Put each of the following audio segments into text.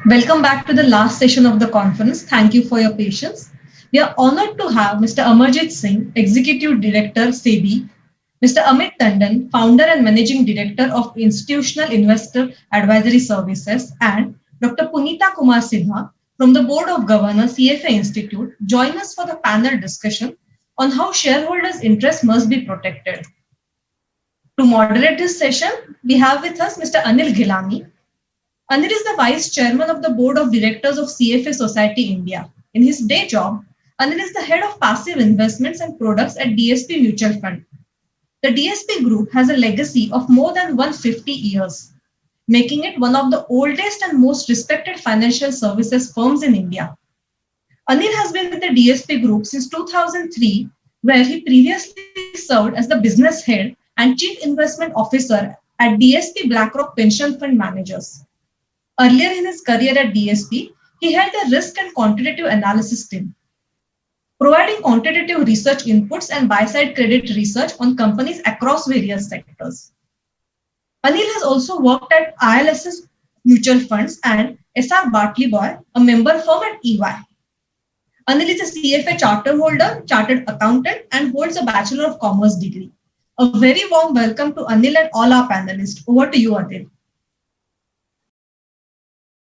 Welcome back to the last session of the conference. Thank you for your patience. We are honored to have Mr. Amarjit Singh, Executive Director, SEBI, Mr. Amit Tandon, Founder and Managing Director of Institutional Investor Advisory Services, and Dr. Punita Kumar Sinha from the Board of Governors, CFA Institute, join us for the panel discussion on how shareholders' interests must be protected. To moderate this session, we have with us Mr. Anil Gilani. Anil is the Vice Chairman of the Board of Directors of CFA Society India. In his day job, Anil is the Head of Passive Investments and Products at DSP Mutual Fund. The DSP Group has a legacy of more than 150 years, making it one of the oldest and most respected financial services firms in India. Anil has been with the DSP Group since 2003, where he previously served as the business head and chief investment officer at DSP BlackRock Pension Fund Managers. Earlier in his career at DSP, he held the risk and quantitative analysis team, providing quantitative research inputs and buy-side credit research on companies across various sectors. Anil has also worked at ILS's mutual funds and SR Bartley Boy, a member firm at EY. Anil is a CFA charter holder, chartered accountant, and holds a Bachelor of Commerce degree. A very warm welcome to Anil and all our panelists. Over to you, Anil.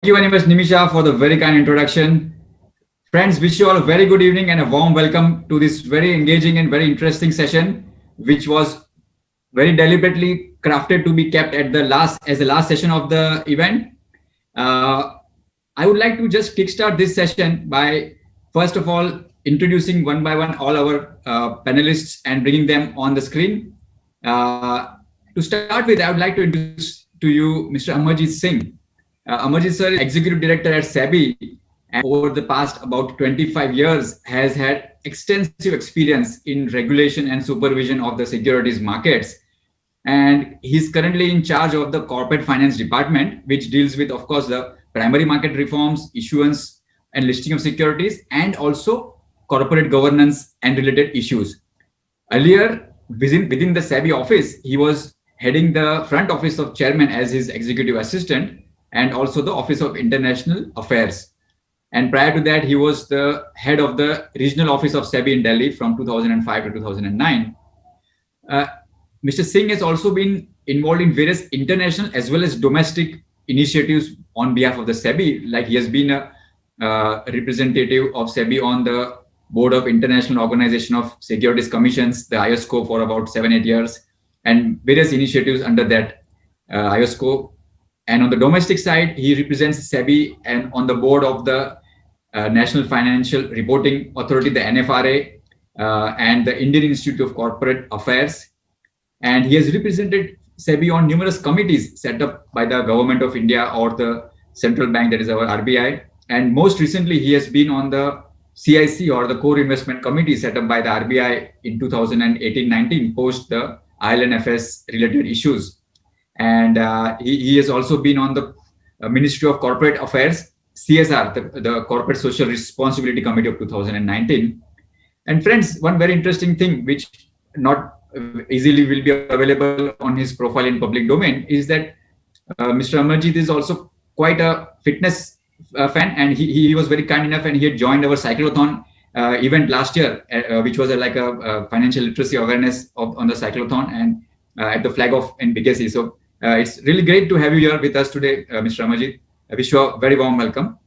Thank you very much, Nimisha, for the very kind introduction. Friends, wish you all a very good evening and a warm welcome to this very engaging and very interesting session, which was very deliberately crafted to be kept at the last session of the event. I would like to just kickstart this session by, first of all, introducing one by one all our panelists and bringing them on the screen. To start with, I would like to introduce to you Mr. Amarjit Singh. Amarjit sir is Executive Director at SEBI, and over the past about 25 years has had extensive experience in regulation and supervision of the securities markets. And he's currently in charge of the corporate finance department, which deals with, of course, the primary market reforms, issuance and listing of securities, and also corporate governance and related issues. Earlier, within the SEBI office, he was heading the front office of chairman as his executive assistant, and also the Office of International Affairs. And prior to that, he was the head of the regional office of SEBI in Delhi from 2005 to 2009. Mr. Singh has also been involved in various international as well as domestic initiatives on behalf of the SEBI. Like he has been a representative of SEBI on the board of International Organization of Securities Commissions, the IOSCO, for about 7-8 years, and various initiatives under that IOSCO. And on the domestic side, he represents SEBI and on the board of the National Financial Reporting Authority, the NFRA, and the Indian Institute of Corporate Affairs. And he has represented SEBI on numerous committees set up by the government of India or the central bank, that is our RBI. And most recently, he has been on the CIC or the Core Investment Committee set up by the RBI in 2018-19 post the IL&FS related issues. And he has also been on the Ministry of Corporate Affairs, CSR, the Corporate Social Responsibility Committee of 2019. And friends, one very interesting thing which not easily will be available on his profile in public domain is that Mr. Amarjit is also quite a fitness fan, and he was very kind enough and he had joined our cyclothon event last year, which was like a financial literacy awareness on the cyclothon and at the flag of NBKC. So it's really great to have you here with us today, Mr. Amarjit. I wish you a very warm welcome.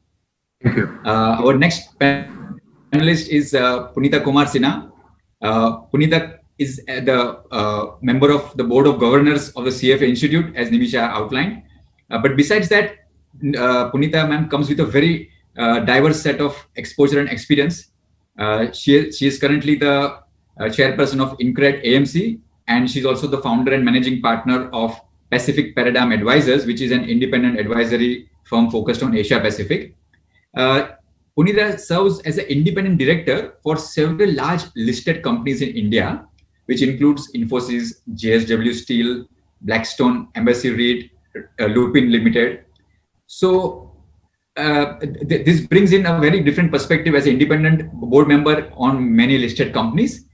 Thank you. Our next panelist is Punita Kumar Sinha. Punita is the member of the Board of Governors of the CFA Institute, as Nimisha outlined. But besides that, Punita ma'am comes with a very diverse set of exposure and experience. She is currently the chairperson of INCRED AMC, and she's also the founder and managing partner of Pacific Paradigm Advisors, which is an independent advisory firm focused on Asia Pacific. Punita serves as an independent director for several large listed companies in India, which includes Infosys, JSW Steel, Blackstone, Embassy REIT, Lupin Limited. So this brings in a very different perspective as an independent board member on many listed companies.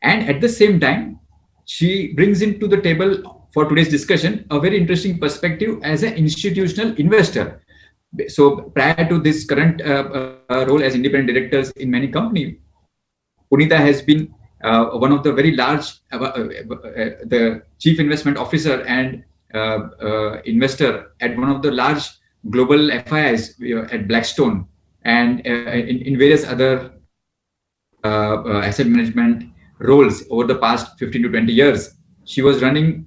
And at the same time, she brings into the table for today's discussion a very interesting perspective as an institutional investor, So prior to this current role as independent directors in many companies, Punita has been one of the very large, the chief investment officer and investor at one of the large global FIIs at Blackstone and in various other asset management roles over the past 15 to 20 years. She was running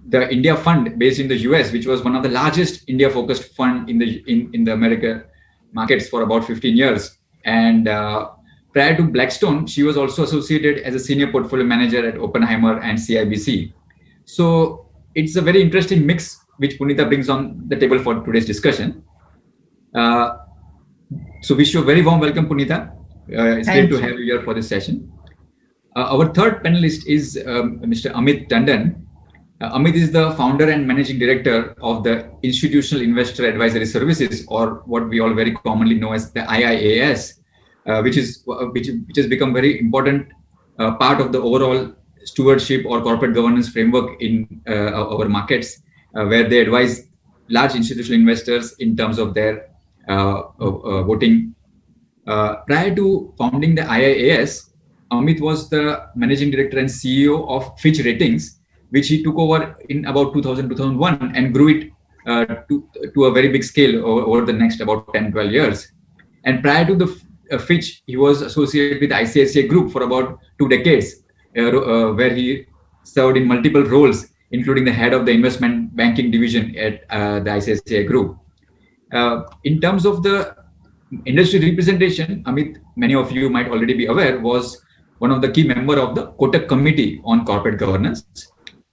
the India fund based in the US, which was one of the largest India-focused fund in the American markets for about 15 years. And prior to Blackstone, she was also associated as a senior portfolio manager at Oppenheimer and CIBC. So it's a very interesting mix which Punita brings on the table for today's discussion. So wish you a very warm welcome, Punita. It's great to have you here for this session. Our third panelist is Mr. Amit Tandon. Amit is the founder and managing director of the Institutional Investor Advisory Services, or what we all very commonly know as the IIAS, which has become very important part of the overall stewardship or corporate governance framework in our markets, where they advise large institutional investors in terms of their voting. Prior to founding the IIAS, Amit was the managing director and CEO of Fitch Ratings, which he took over in about 2001 and grew it to a very big scale over the next about 10, 12 years. And prior to the Fitch, he was associated with ICICI Group for about 2 decades, where he served in multiple roles, including the head of the investment banking division at the ICICI Group. In terms of the industry representation, Amit, many of you might already be aware, was one of the key members of the Kotak Committee on Corporate Governance.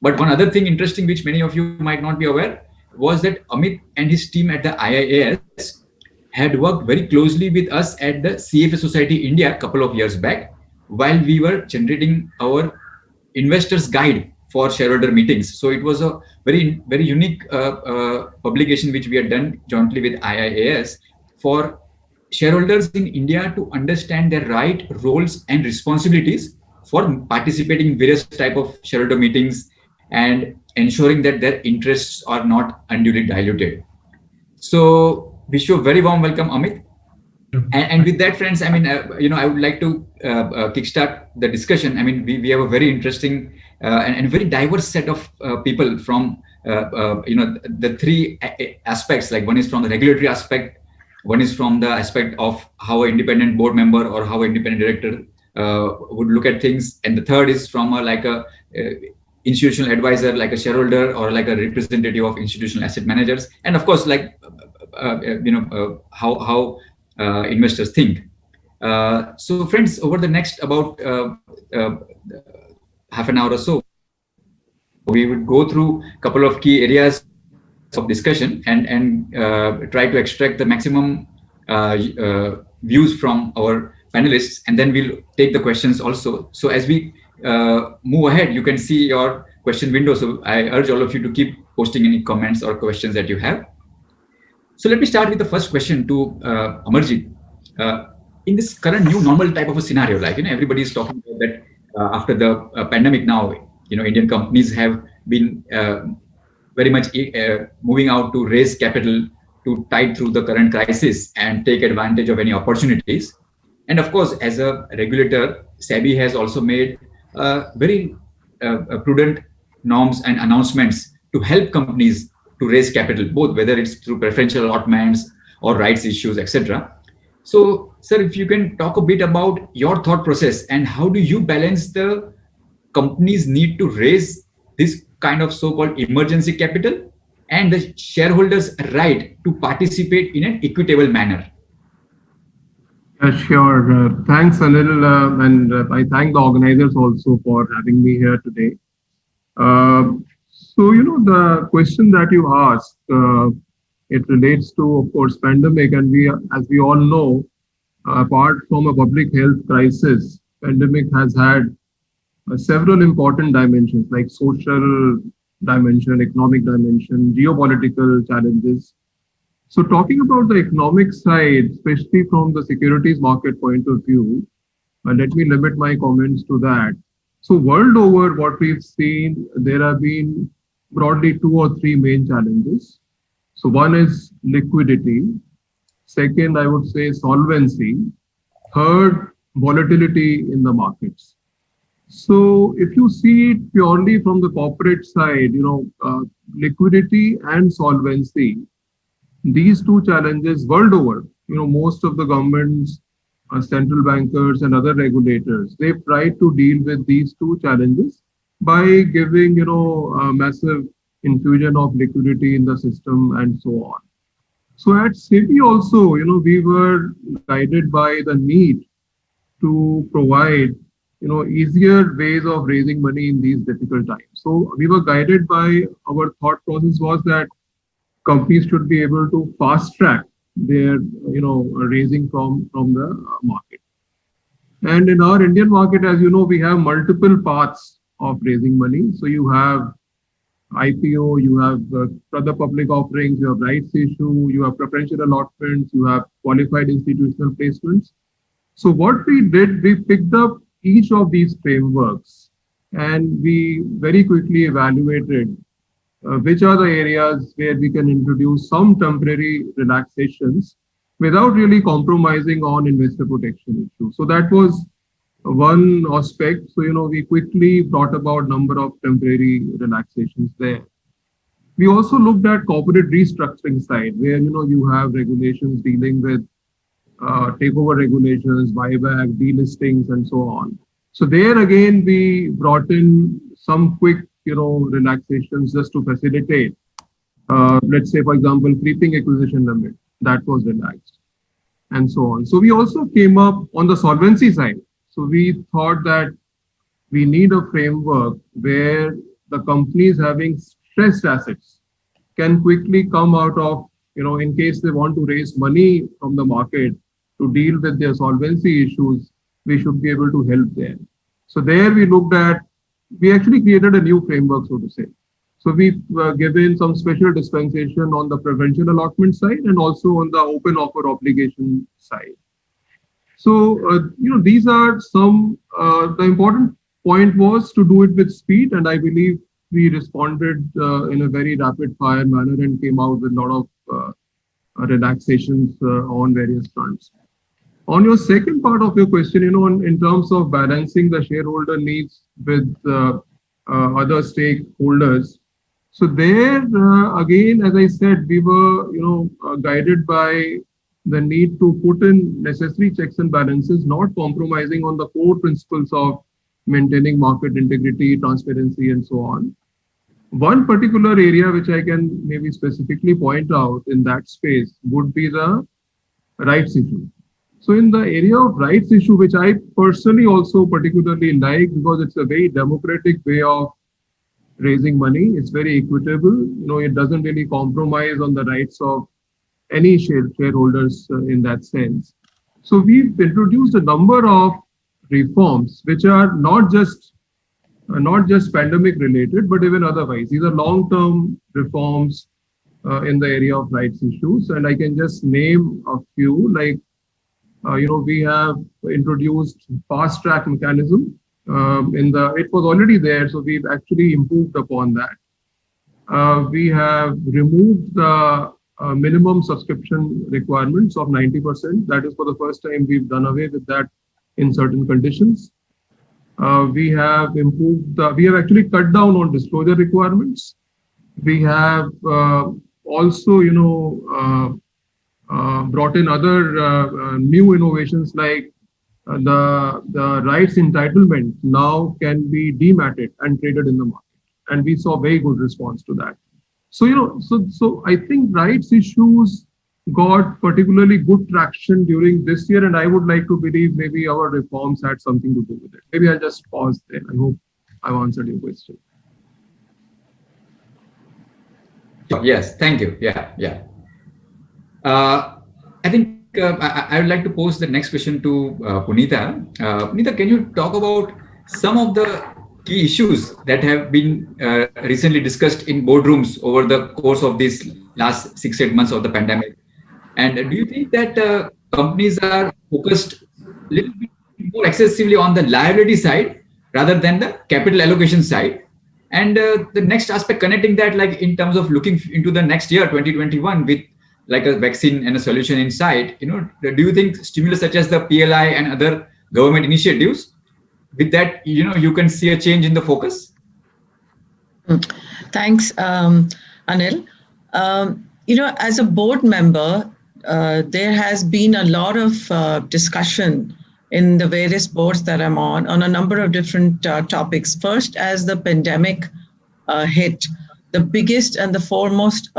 But one other thing interesting, which many of you might not be aware, was that Amit and his team at the IIAS had worked very closely with us at the CFA Society India a couple of years back, while we were generating our investors guide for shareholder meetings. So it was a very, very unique publication which we had done jointly with IIAS for shareholders in India to understand their right, roles, and responsibilities for participating in various type of shareholder meetings and ensuring that their interests are not unduly diluted. So wish you a very warm welcome, Amit. And with that, friends, I mean, I would like to kickstart the discussion. I mean, we have a very interesting and very diverse set of people from, the three aspects. Like one is from the regulatory aspect, one is from the aspect of how an independent board member or how an independent director would look at things, and the third is from a institutional advisor, like a shareholder or like a representative of institutional asset managers, and of course, like how investors think. So friends, over the next about half an hour or so, we would go through a couple of key areas of discussion and try to extract the maximum views from our panelists, and then we'll take the questions also. So as we move ahead, you can see your question window. So I urge all of you to keep posting any comments or questions that you have. So let me start with the first question to Amarjit. In this current new normal type of a scenario, like everybody is talking about that after the pandemic now, Indian companies have been very much moving out to raise capital to tide through the current crisis and take advantage of any opportunities. And of course, as a regulator, SEBI has also made very prudent norms and announcements to help companies to raise capital, both whether it's through preferential allotments or rights issues, etc. So, sir, if you can talk a bit about your thought process and how do you balance the company's need to raise this kind of so-called emergency capital and the shareholders' right to participate in an equitable manner? Sure. Thanks, Anil, and I thank the organizers also for having me here today. So, the question that you asked, it relates to, of course, pandemic, and as we all know, apart from a public health crisis, pandemic has had several important dimensions like social dimension, economic dimension, geopolitical challenges. So talking about the economic side, especially from the securities market point of view, let me limit my comments to that. So world over, what we've seen, there have been broadly 2 or 3 main challenges. So one is liquidity. Second, I would say solvency. Third, volatility in the markets. So if you see it purely from the corporate side, liquidity and solvency, these two challenges world over, most of the governments, central bankers and other regulators, they've tried to deal with these two challenges by giving, a massive infusion of liquidity in the system and so on. So at SEBI also, we were guided by the need to provide, easier ways of raising money in these difficult times. So we were guided by our thought process was that companies should be able to fast track their, raising from the market. And in our Indian market, as you know, we have multiple paths of raising money. So you have IPO, you have other public offerings, you have rights issue, you have preferential allotments, you have qualified institutional placements. So what we did, we picked up each of these frameworks and we very quickly evaluated which are the areas where we can introduce some temporary relaxations without really compromising on investor protection issues. So that was one aspect. So, we quickly brought about number of temporary relaxations there. We also looked at corporate restructuring side where, you have regulations dealing with takeover regulations, buyback, delistings, and so on. So there again, we brought in some quick, relaxations just to facilitate. Let's say, for example, creeping acquisition limit, that was relaxed, and so on. So we also came up on the solvency side. So we thought that we need a framework where the companies having stressed assets can quickly come out of, in case they want to raise money from the market to deal with their solvency issues, we should be able to help them. So there we actually created a new framework, so to say. So we've given some special dispensation on the preferential allotment side and also on the open offer obligation side. So, these are some, the important point was to do it with speed. And I believe we responded in a very rapid fire manner and came out with a lot of relaxations on various fronts. On your second part of your question, in terms of balancing the shareholder needs with other stakeholders. So there, again, as I said, we were, guided by the need to put in necessary checks and balances, not compromising on the core principles of maintaining market integrity, transparency, and so on. One particular area which I can maybe specifically point out in that space would be the rights issue. So in the area of rights issue, which I personally also particularly like because it's a very democratic way of raising money, it's very equitable. It doesn't really compromise on the rights of any shareholders in that sense. So we've introduced a number of reforms which are not just pandemic related, but even otherwise. These are long-term reforms in the area of rights issues, and I can just name a few. Like we have introduced fast track mechanism. It was already there, so we've actually improved upon that. We have removed the minimum subscription requirements of 90%. That is for the first time we've done away with that in certain conditions. We have improved, we have actually cut down on disclosure requirements. We have also, brought in other new innovations like the rights entitlement now can be dematted and traded in the market. And we saw very good response to that. So, so I think rights issues got particularly good traction during this year. And I would like to believe maybe our reforms had something to do with it. Maybe I'll just pause there. I hope I've answered your question. Yes, thank you. Yeah. I think I would like to pose the next question to Punita. Punita, can you talk about some of the key issues that have been recently discussed in boardrooms over the course of these last 6-8 months of the pandemic? And do you think that companies are focused a little bit more excessively on the liability side rather than the capital allocation side? And the next aspect connecting that, like in terms of looking into the next year, 2021, with like a vaccine and a solution in sight, do you think stimulus such as the PLI and other government initiatives, with that, you can see a change in the focus? Thanks, Anil. As a board member, there has been a lot of discussion in the various boards that I'm on a number of different topics. First, as the pandemic hit, the biggest and the foremost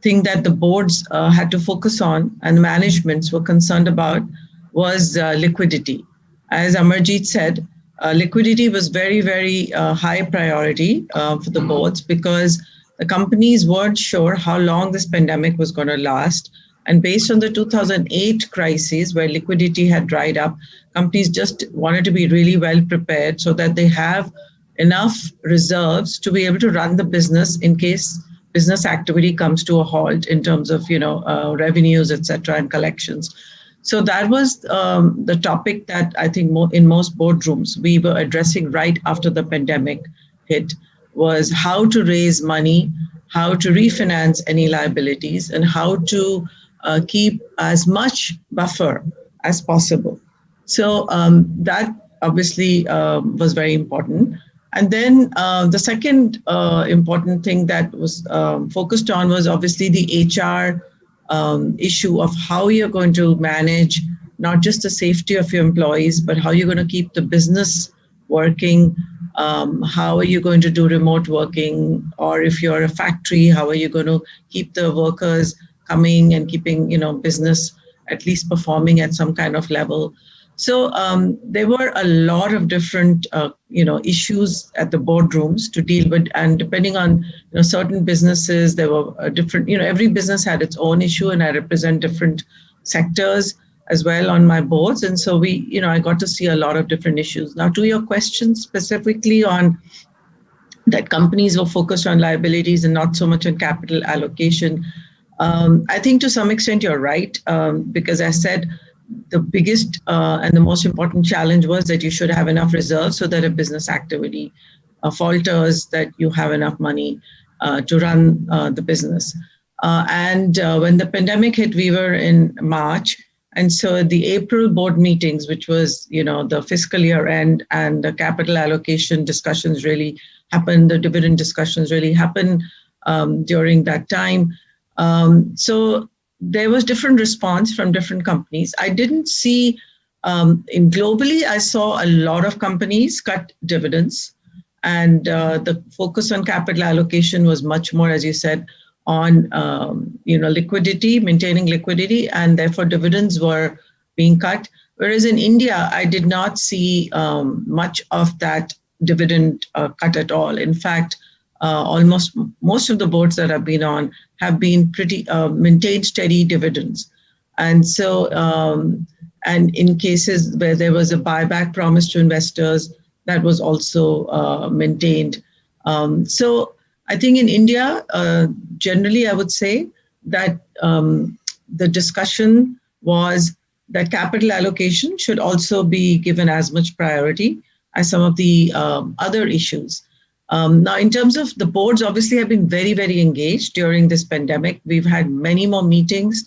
thing that the boards had to focus on and the managements were concerned about was liquidity. As Amarjit said, liquidity was very, very high priority for the boards because the companies weren't sure how long this pandemic was going to last. And based on the 2008 crisis where liquidity had dried up, companies just wanted to be really well prepared so that they have enough reserves to be able to run the business in case business activity comes to a halt in terms of, revenues, etc., and collections. So that was the topic that I think in most boardrooms we were addressing right after the pandemic hit, was how to raise money, how to refinance any liabilities, and how to keep as much buffer as possible. So that obviously was very important. And then the second important thing that was focused on was obviously the HR issue of how you're going to manage not just the safety of your employees, but how you're going to keep the business working. How are you going to do remote working? Or if you're a factory, how are you going to keep the workers coming and keeping, business at least performing at some kind of level? So there were a lot of different, issues at the boardrooms to deal with, and depending on certain businesses, there were different. Every business had its own issue, and I represent different sectors as well on my boards, and so I got to see a lot of different issues. Now, to your question specifically on that, companies were focused on liabilities and not so much on capital allocation. I think to some extent you're right, because I said, the biggest and the most important challenge was that you should have enough reserves so that if business activity falters, that you have enough money to run the business. And when the pandemic hit, we were in March. And so the April board meetings, which was, the fiscal year end, and the capital allocation discussions really happened, the dividend discussions really happened during that time. So there was different response from different companies. I didn't see, globally, I saw a lot of companies cut dividends, and the focus on capital allocation was much more, as you said, on liquidity, maintaining liquidity, and therefore dividends were being cut. Whereas in India, I did not see much of that dividend cut at all. In fact, almost most of the boards that I've been on have been pretty maintained steady dividends. And so, and in cases where there was a buyback promise to investors, that was also maintained. So I think in India, generally, I would say that the discussion was that capital allocation should also be given as much priority as some of the other issues. Now, in terms of the boards, obviously have been very, very engaged during this pandemic. We've had many more meetings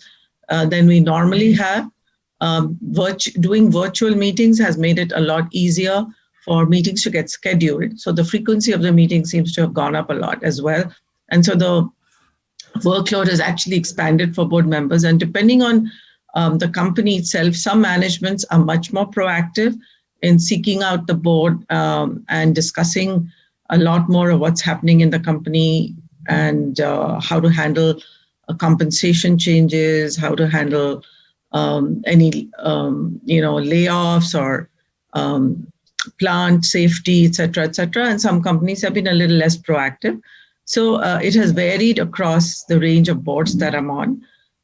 than we normally have. Doing virtual meetings has made it a lot easier for meetings to get scheduled. So the frequency of the meeting seems to have gone up a lot as well. And so the workload has actually expanded for board members. And depending on the company itself, some managements are much more proactive in seeking out the board and discussing a lot more of what's happening in the company and how to handle compensation changes, how to handle any layoffs or plant safety, et cetera, et cetera. And some companies have been a little less proactive. So it has varied across the range of boards that I'm on.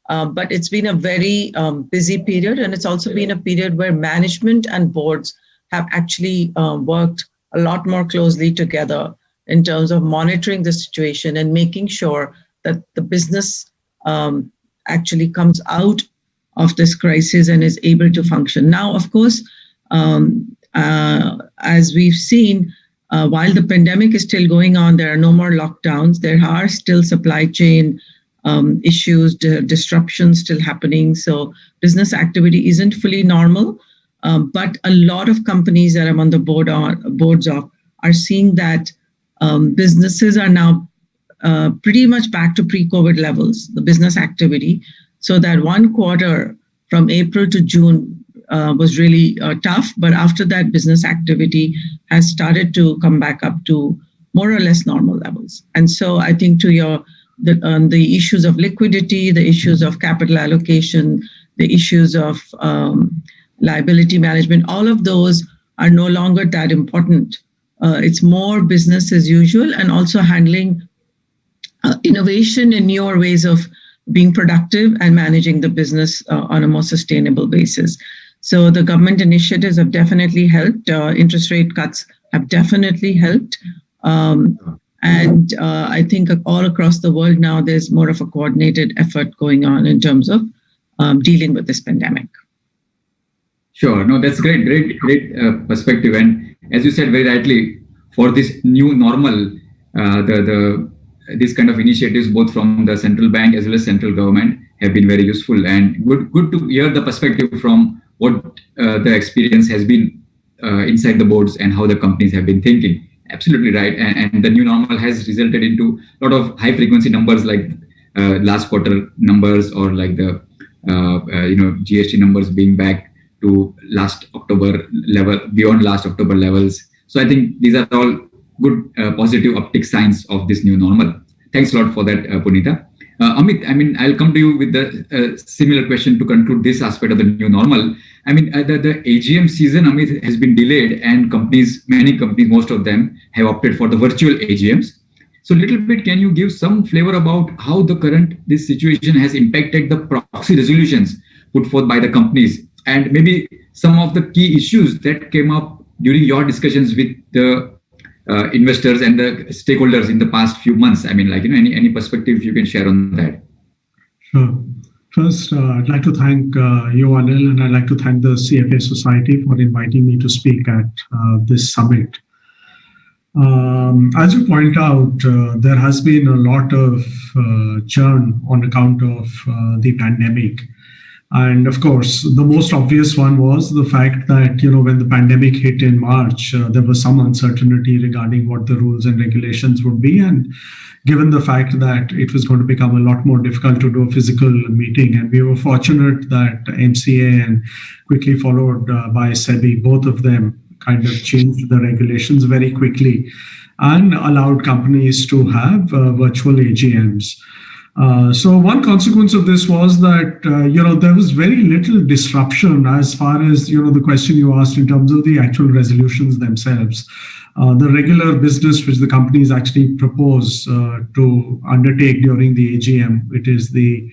But it's been a very busy period. And it's also been a period where management and boards have actually worked a lot more closely together in terms of monitoring the situation and making sure that the business actually comes out of this crisis and is able to function. Now, of course, as we've seen, while the pandemic is still going on, there are no more lockdowns. There are still supply chain issues, disruptions still happening. So business activity isn't fully normal. But a lot of companies that I'm on the boards of are seeing that businesses are now pretty much back to pre-COVID levels, the business activity. So that one quarter from April to June was really tough. But after that, business activity has started to come back up to more or less normal levels. And so I think to the issues of liquidity, the issues of capital allocation, the issues of liability management, all of those are no longer that important. It's more business as usual, and also handling innovation and newer ways of being productive and managing the business on a more sustainable basis. So the government initiatives have definitely helped. Interest rate cuts have definitely helped. And I think all across the world now, there's more of a coordinated effort going on in terms of dealing with this pandemic. Sure. No, that's great perspective. And as you said very rightly, for this new normal, this kind of initiatives, both from the central bank as well as central government, have been very useful, and good to hear the perspective from what the experience has been inside the boards and how the companies have been thinking. Absolutely right. And the new normal has resulted into a lot of high frequency numbers like last quarter numbers, or like the GST numbers being back to last October level, beyond last October levels. So I think these are all good positive uptick signs of this new normal. Thanks a lot for that, Punita. Amit, I'll come to you with the similar question to conclude this aspect of the new normal. The AGM season, Amit, has been delayed, and many companies, most of them have opted for the virtual AGMs. So a little bit, can you give some flavor about how this situation has impacted the proxy resolutions put forth by the companies, and maybe some of the key issues that came up during your discussions with the investors and the stakeholders in the past few months? Any perspective you can share on that? Sure. First, I'd like to thank you, Anil, and I'd like to thank the CFA Society for inviting me to speak at this summit. As you point out, there has been a lot of churn on account of the pandemic. And of course, the most obvious one was the fact that, when the pandemic hit in March, there was some uncertainty regarding what the rules and regulations would be. And given the fact that it was going to become a lot more difficult to do a physical meeting, and we were fortunate that MCA and quickly followed by SEBI, both of them kind of changed the regulations very quickly and allowed companies to have virtual AGMs. So one consequence of this was that, there was very little disruption as far as, the question you asked in terms of the actual resolutions themselves. The regular business which the companies actually propose to undertake during the AGM, it is the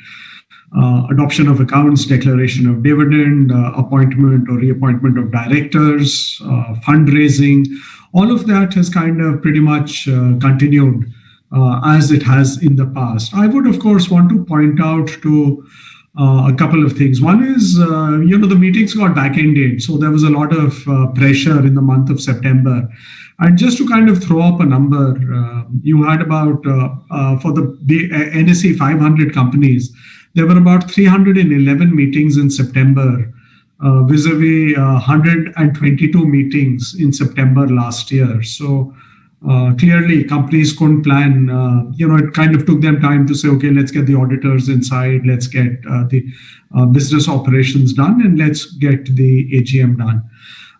adoption of accounts, declaration of dividend, appointment or reappointment of directors, fundraising, all of that has kind of pretty much continued as it has in the past. I would, of course, want to point out to a couple of things. One is, the meetings got back-ended, so there was a lot of pressure in the month of September. And just to kind of throw up a number, you had about, for the NSE 500 companies, there were about 311 meetings in September, vis-a-vis 122 meetings in September last year. So clearly, companies couldn't plan. It kind of took them time to say, okay, let's get the auditors inside, let's get the business operations done, and let's get the AGM done.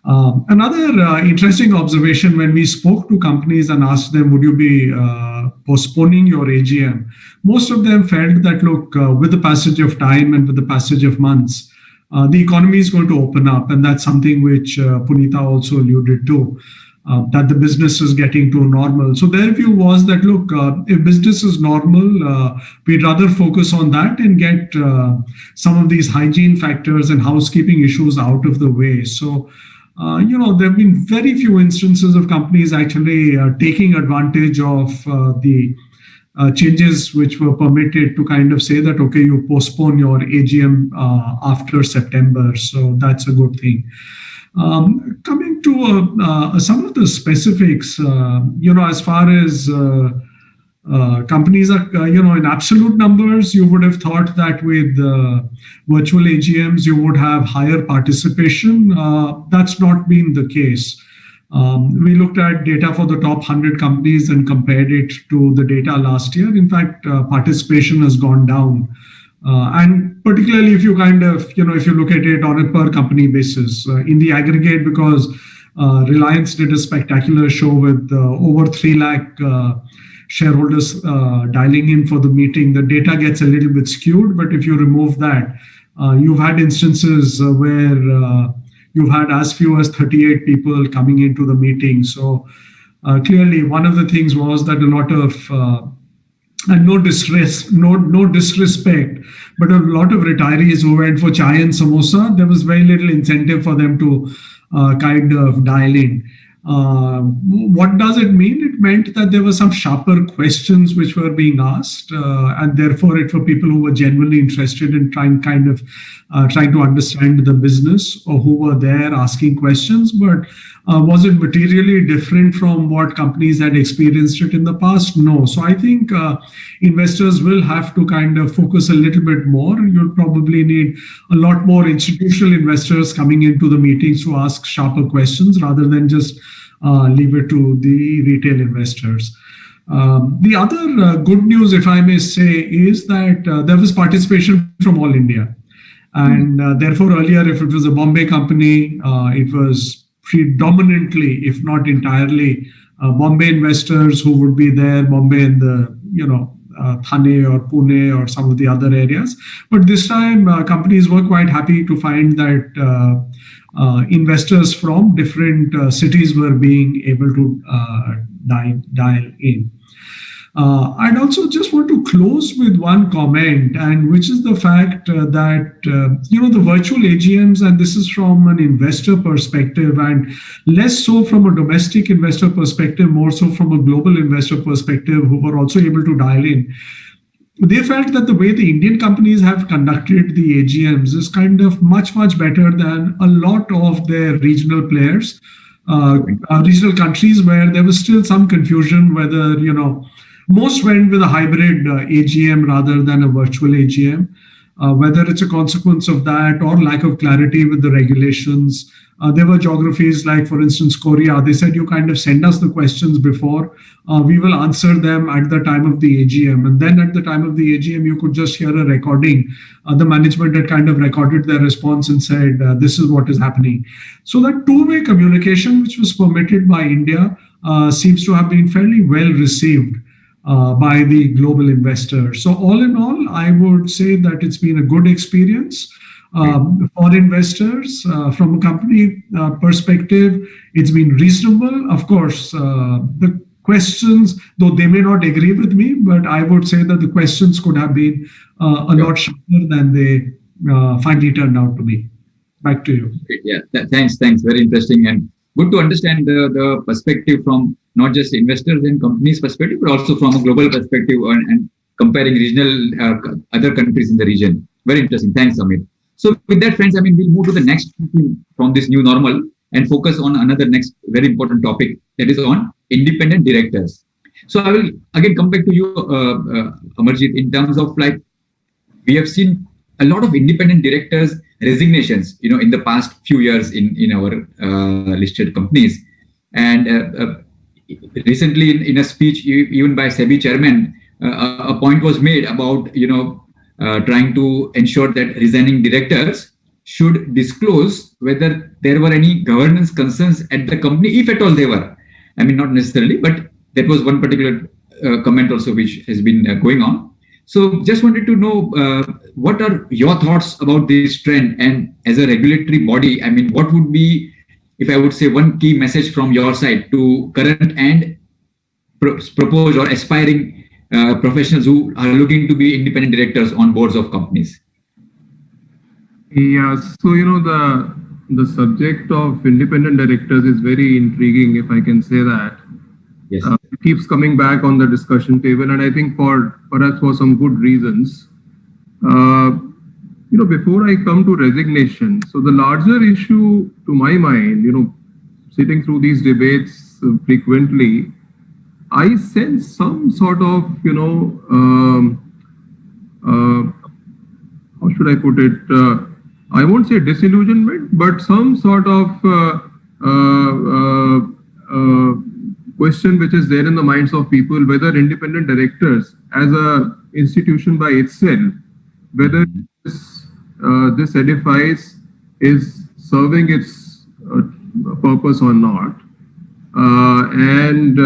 Another interesting observation, when we spoke to companies and asked them, would you be postponing your AGM? Most of them felt that, look, with the passage of time and with the passage of months, the economy is going to open up. And that's something which Punita also alluded to. That the business is getting to normal. So their view was that, look, if business is normal, we'd rather focus on that and get some of these hygiene factors and housekeeping issues out of the way. So, there have been very few instances of companies actually taking advantage of the changes which were permitted to kind of say that, okay, you postpone your AGM after September. So that's a good thing. Coming to some of the specifics, as far as companies are, in absolute numbers, you would have thought that with virtual AGMs, you would have higher participation. That's not been the case. We looked at data for the top 100 companies and compared it to the data last year. In fact, participation has gone down. And particularly if you if you look at it on a per company basis, in the aggregate, because Reliance did a spectacular show with over 3 lakh shareholders dialing in for the meeting, the data gets a little bit skewed. But if you remove that, you've had instances where you've had as few as 38 people coming into the meeting. So clearly, one of the things was that a lot of and no disrespect, but a lot of retirees who went for chai and samosa, there was very little incentive for them to kind of dial in. What does it mean? It meant that there were some sharper questions which were being asked, and therefore it for people who were genuinely interested in trying to understand the business, or who were there asking questions. But was it materially different from what companies had experienced it in the past? No. So I think investors will have to kind of focus a little bit more. You'll probably need a lot more institutional investors coming into the meetings to ask sharper questions rather than just leave it to the retail investors. The other good news, if I may say, is that there was participation from all India. And therefore, earlier, if it was a Bombay company, it was predominantly, if not entirely, Bombay investors who would be there, Bombay and the, Thane or Pune or some of the other areas. But this time, companies were quite happy to find that investors from different cities were being able to dial in. I'd also just want to close with one comment, and which is the fact that the virtual AGMs, and this is from an investor perspective, and less so from a domestic investor perspective, more so from a global investor perspective, who were also able to dial in. They felt that the way the Indian companies have conducted the AGMs is kind of much better than a lot of their regional players, regional countries, where there was still some confusion whether most went with a hybrid AGM rather than a virtual AGM, whether it's a consequence of that or lack of clarity with the regulations. There were geographies like, for instance, Korea. They said, you kind of send us the questions before. We will answer them at the time of the AGM. And then at the time of the AGM, you could just hear a recording. The management had kind of recorded their response and said, this is what is happening. So that two-way communication, which was permitted by India, seems to have been fairly well received by the global investors. So all in all, I would say that it's been a good experience for investors. From a company perspective, it's been reasonable. Of course, the questions, though they may not agree with me, but I would say that the questions could have been a lot sharper than they finally turned out to be. Back to you. Yeah, thanks. Very interesting, and good to understand the perspective from not just investors and companies' perspective, but also from a global perspective and comparing regional other countries in the region. Very interesting. Thanks, Amit. So with that, friends, we'll move to the next from this new normal and focus on another next very important topic, that is on independent directors. So I will again come back to you, Amarjit, in terms of we have seen a lot of independent directors resignations, in the past few years in our listed companies. And recently in a speech, even by SEBI chairman, a point was made about, trying to ensure that resigning directors should disclose whether there were any governance concerns at the company, if at all they were. Not necessarily, but that was one particular comment also which has been going on. So just wanted to know, what are your thoughts about this trend? And as a regulatory body, what would be, if I would say, one key message from your side to current and proposed or aspiring professionals who are looking to be independent directors on boards of companies? Yeah, so the subject of independent directors is very intriguing, if I can say that. Yes. It keeps coming back on the discussion table, and I think perhaps for some good reasons. Before I come to resignation, so the larger issue to my mind, sitting through these debates frequently, I sense some sort of, how should I put it? I won't say disillusionment, but some sort of question which is there in the minds of people, whether independent directors as a institution by itself, whether this edifice is serving its purpose or not, and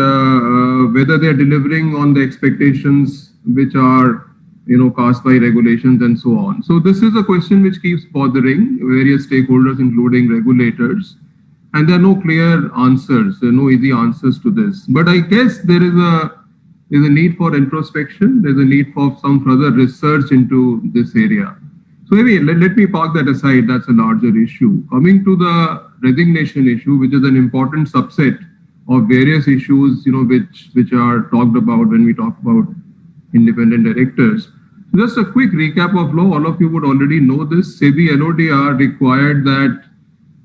whether they are delivering on the expectations which are cast by regulations and so on. So this is a question which keeps bothering various stakeholders, including regulators, and there are no clear answers. There are no easy answers to this. But I guess there's a need for introspection. There's a need for some further research into this area. So anyway, let me park that aside. That's a larger issue. Coming to the resignation issue, which is an important subset of various issues, which are talked about when we talk about independent directors. Just a quick recap of law. All of you would already know this. SEBI LODR required that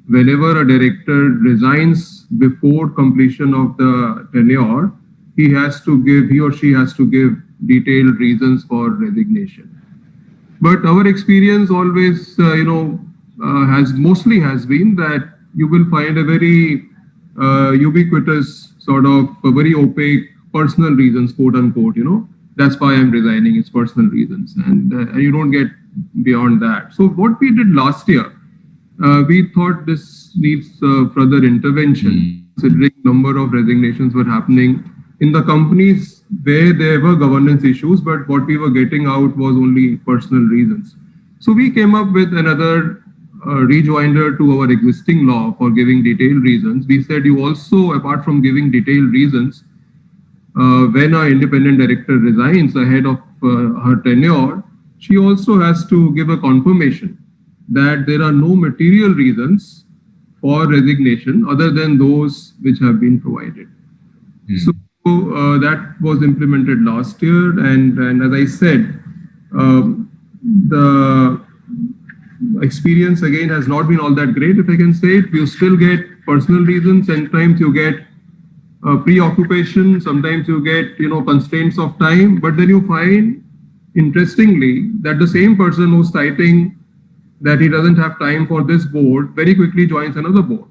whenever a director resigns before completion of the tenure, he or she has to give detailed reasons for resignation. But our experience always, has been that you will find a very ubiquitous sort of very opaque personal reasons, quote unquote, that's why I'm resigning, it's personal reasons. And you don't get beyond that. So what we did last year, we thought this needs further intervention, considering number of resignations were happening in the companies where there were governance issues, but what we were getting out was only personal reasons. So we came up with another rejoinder to our existing law for giving detailed reasons. We said you also, apart from giving detailed reasons, when an independent director resigns ahead of her tenure, she also has to give a confirmation that there are no material reasons for resignation other than those which have been provided. So that was implemented last year, and as I said, the experience again has not been all that great, if I can say it. You still get personal reasons, sometimes you get preoccupation, sometimes you get constraints of time, but then you find, interestingly, that the same person who's citing that he doesn't have time for this board very quickly joins another board.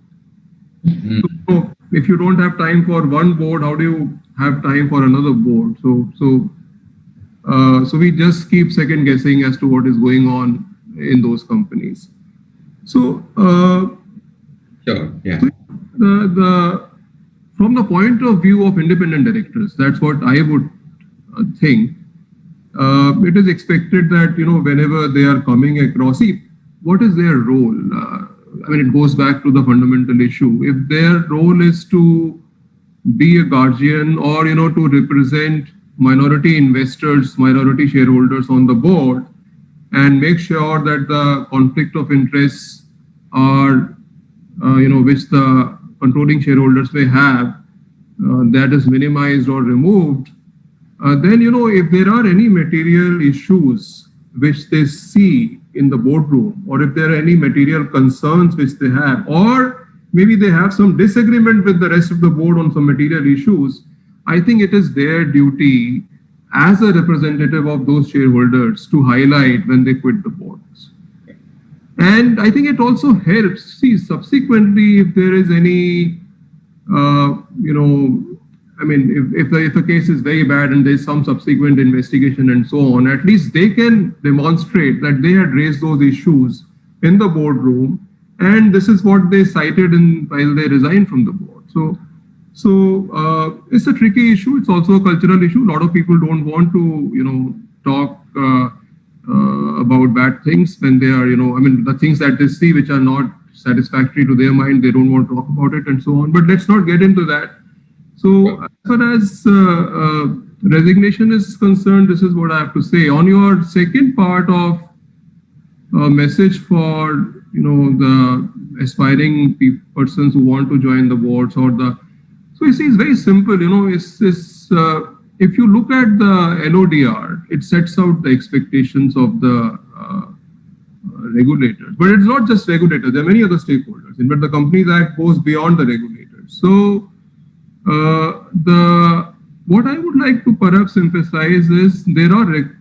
So if you don't have time for one board, how do you have time for another board? So we just keep second guessing as to what is going on in those companies. So sure, yeah. From the point of view of independent directors, that's what I would think. It is expected that whenever they are coming across, what is their role? It goes back to the fundamental issue. If their role is to be a guardian or to represent minority investors, minority shareholders on the board, and make sure that the conflict of interests are, which the controlling shareholders may have, that is minimized or removed, then, if there are any material issues which they see in the boardroom, or if there are any material concerns which they have, or maybe they have some disagreement with the rest of the board on some material issues, I think it is their duty as a representative of those shareholders to highlight when they quit the boards. And I think it also helps, subsequently, if there is any, if the case is very bad and there's some subsequent investigation and so on, at least they can demonstrate that they had raised those issues in the boardroom, and this is what they cited while they resigned from the board. So it's a tricky issue. It's also a cultural issue. A lot of people don't want to, talk about bad things when they are, the things that they see which are not satisfactory to their mind, they don't want to talk about it and so on. But let's not get into that. So as far as resignation is concerned, this is what I have to say. On your second part of message for the aspiring persons who want to join the boards, so you see, it's very simple. If you look at the LODR, it sets out the expectations of the regulators, but it's not just regulators. There are many other stakeholders. In fact, the Companies Act goes beyond the regulators. So the what I would like to perhaps emphasize is there are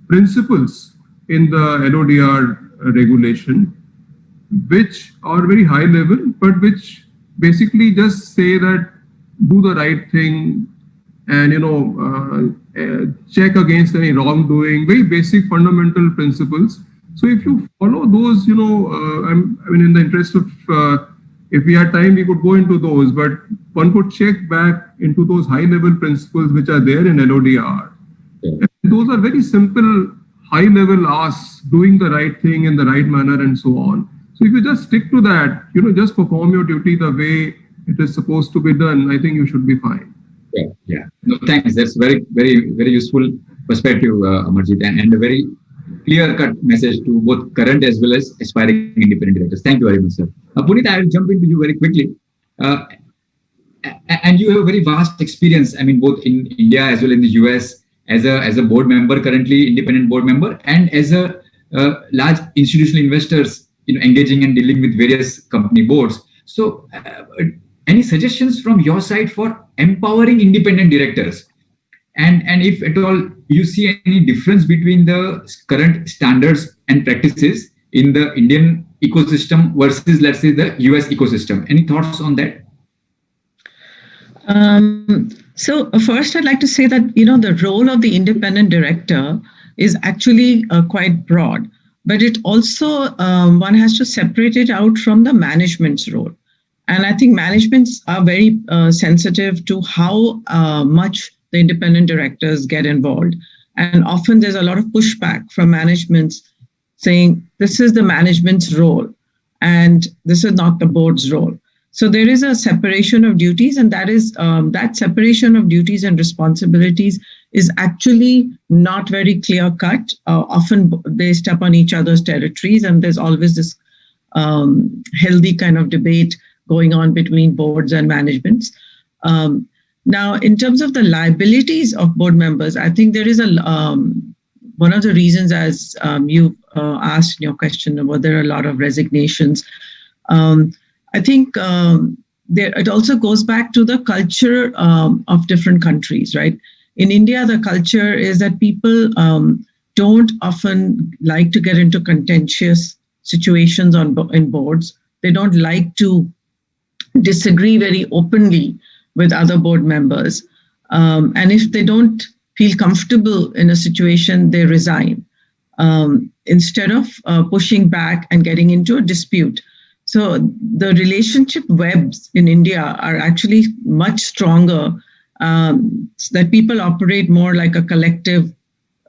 principles in the LODR regulation which are very high level, but which basically just say that do the right thing and check against any wrongdoing, very basic fundamental principles. So if you follow those, I mean, in the interest of if we had time, we could go into those, but one could check back into those high level principles which are there in LODR. Yeah. Those are very simple, high level asks, doing the right thing in the right manner and so on. So if you just stick to that, just perform your duty the way it is supposed to be done, I think you should be fine. Yeah. No, thanks. That's very, very, very useful perspective, Amarjit, and a very clear-cut message to both current as well as aspiring independent directors. Thank you very much, sir. Puneet, I'll jump into you very quickly. And you have a very vast experience, I mean, both in India as well in the US, as a board member, currently independent board member, and as a large institutional investors, engaging and dealing with various company boards. So, any suggestions from your side for empowering independent directors? And if at all you see any difference between the current standards and practices in the Indian ecosystem versus, let's say, the US ecosystem. Any thoughts on that? So first, I'd like to say that, the role of the independent director is actually quite broad, but it also, one has to separate it out from the management's role. And I think managements are very sensitive to how much the independent directors get involved. And often there's a lot of pushback from managements saying, this is the management's role and this is not the board's role. So there is a separation of duties, and that is that separation of duties and responsibilities is actually not very clear cut. Often they step on each other's territories, and there's always this healthy kind of debate going on between boards and managements. Now, in terms of the liabilities of board members, I think there is one of the reasons, as you asked in your question, were there a lot of resignations? I think it also goes back to the culture of different countries, right? In India, the culture is that people don't often like to get into contentious situations in boards. They don't like to disagree very openly with other board members. And if they don't feel comfortable in a situation, they resign instead of pushing back and getting into a dispute. So the relationship webs in India are actually much stronger, that people operate more like a collective.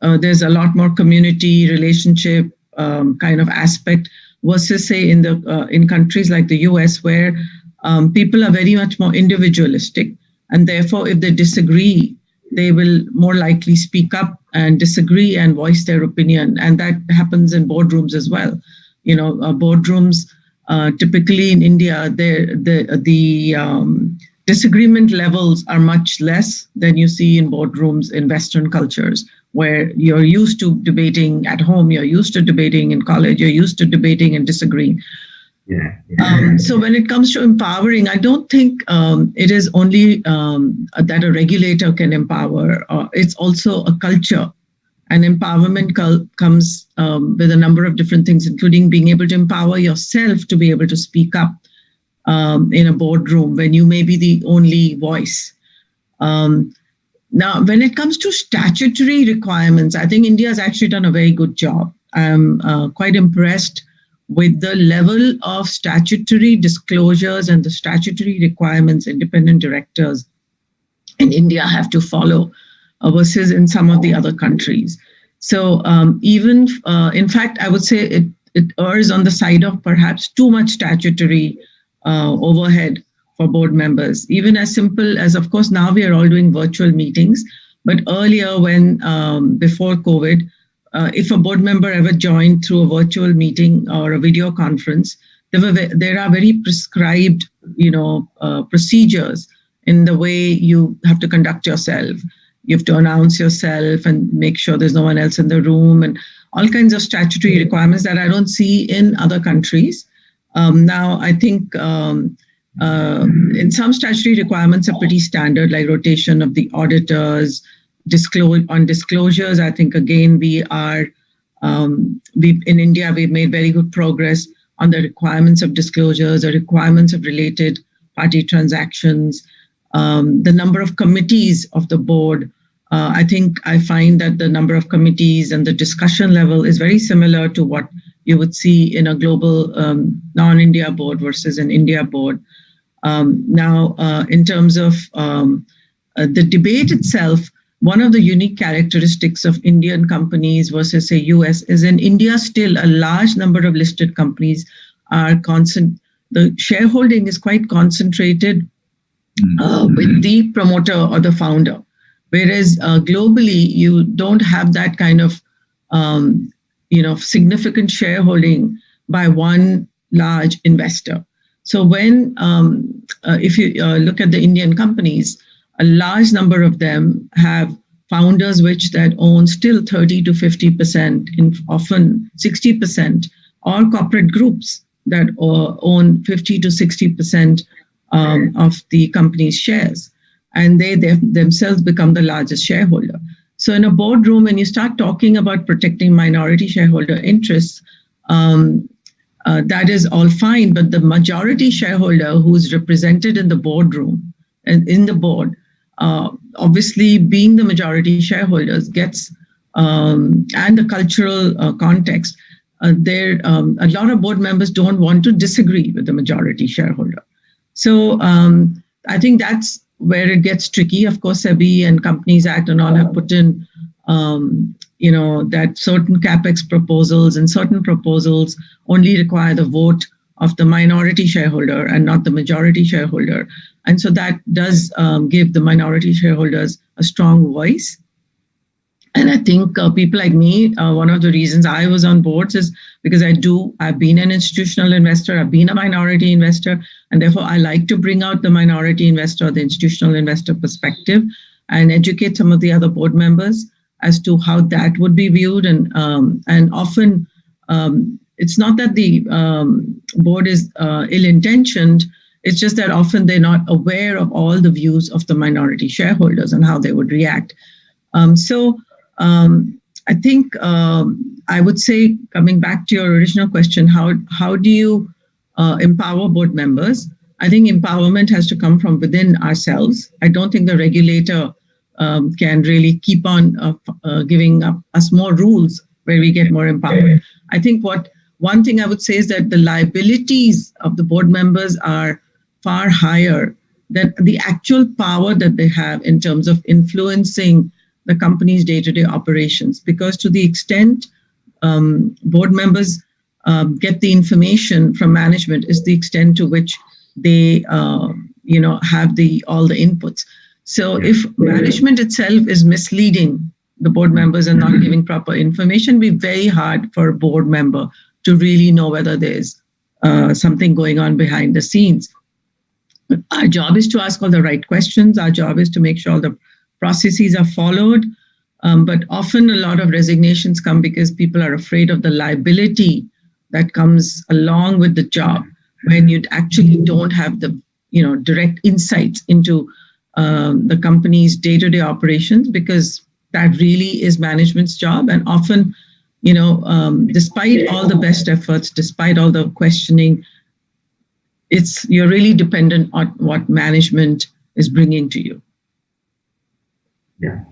There's a lot more community relationship kind of aspect versus, say, in countries like the US, where people are very much more individualistic. And therefore, if they disagree, they will more likely speak up and disagree and voice their opinion. And that happens in boardrooms as well. Boardrooms, typically in India, the disagreement levels are much less than you see in boardrooms in Western cultures, where you're used to debating at home, you're used to debating in college, you're used to debating and disagreeing. Yeah. So when it comes to empowering, I don't think it is only that a regulator can empower. It's also a culture. And empowerment comes with a number of different things, including being able to empower yourself to be able to speak up in a boardroom when you may be the only voice. Now, when it comes to statutory requirements, I think India has actually done a very good job. I'm quite impressed with the level of statutory disclosures and the statutory requirements independent directors in India have to follow versus in some of the other countries. So even, in fact, I would say it errs on the side of perhaps too much statutory overhead for board members. Even as simple as, of course, now we are all doing virtual meetings, but earlier when, before COVID, if a board member ever joined through a virtual meeting or a video conference, there are very prescribed, procedures in the way you have to conduct yourself. You have to announce yourself and make sure there's no one else in the room, and all kinds of statutory requirements that I don't see in other countries. Now, I think in some statutory requirements are pretty standard, like rotation of the auditors, disclosures. I think again we in India we've made very good progress on the requirements of disclosures, the requirements of related party transactions, the number of committees of the board. I find that the number of committees and the discussion level is very similar to what you would see in a global non-India board versus an India board. In terms of the debate itself, one of the unique characteristics of Indian companies versus, say, US is in India still a large number of listed companies are the shareholding is quite concentrated with the promoter or the founder. Whereas globally, you don't have that kind of significant shareholding by one large investor. So when if you look at the Indian companies, a large number of them have founders that own still 30 to 50%, often 60%, or corporate groups that own 50 to 60% of the company's shares. And they themselves become the largest shareholder. So in a boardroom, when you start talking about protecting minority shareholder interests, that is all fine, but the majority shareholder who's represented in the boardroom and in the board, obviously being the majority shareholders gets, and the cultural context, a lot of board members don't want to disagree with the majority shareholder. So I think that's where it gets tricky. Of course, SEBI and Companies Act and all have put in, that certain CapEx proposals and certain proposals only require the vote of the minority shareholder and not the majority shareholder. And so that does give the minority shareholders a strong voice. And I think people like me, one of the reasons I was on boards is because I've been an institutional investor, I've been a minority investor, and therefore I like to bring out the minority investor, the institutional investor perspective and educate some of the other board members as to how that would be viewed. And often it's not that the board is ill-intentioned, it's just that often they're not aware of all the views of the minority shareholders and how they would react. I think I would say, coming back to your original question, how do you empower board members? I think empowerment has to come from within ourselves. I don't think the regulator can really keep on giving us more rules where we get more empowered. I think one thing I would say is that the liabilities of the board members are far higher than the actual power that they have in terms of influencing the company's day-to-day operations, because to the extent board members get the information from management is the extent to which they have all the inputs. So if management itself is misleading the board members and not giving proper information, it'd be very hard for a board member to really know whether there's something going on behind the scenes. Our job is to ask all the right questions. Our job is to make sure the processes are followed. But often a lot of resignations come because people are afraid of the liability that comes along with the job when you actually don't have the direct insights into the company's day-to-day operations, because that really is management's job. And often, despite all the best efforts, despite all the questioning, you're really dependent on what management is bringing to you. Yeah,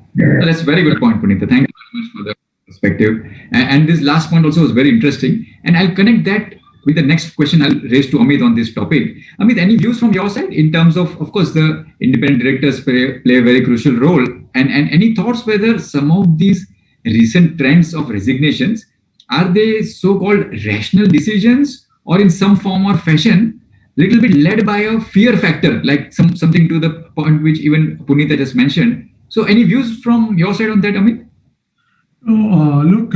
that's a very good point, Punita. Thank you very much for the perspective. And this last point also was very interesting. And I'll connect that with the next question I'll raise to Amit on this topic. Amit, any views from your side in terms of course, the independent directors play a very crucial role. And any thoughts whether some of these recent trends of resignations, are they so-called rational decisions or in some form or fashion, little bit led by a fear factor, like something to the point which even Punita just mentioned? So any views from your side on that, Amit? Look,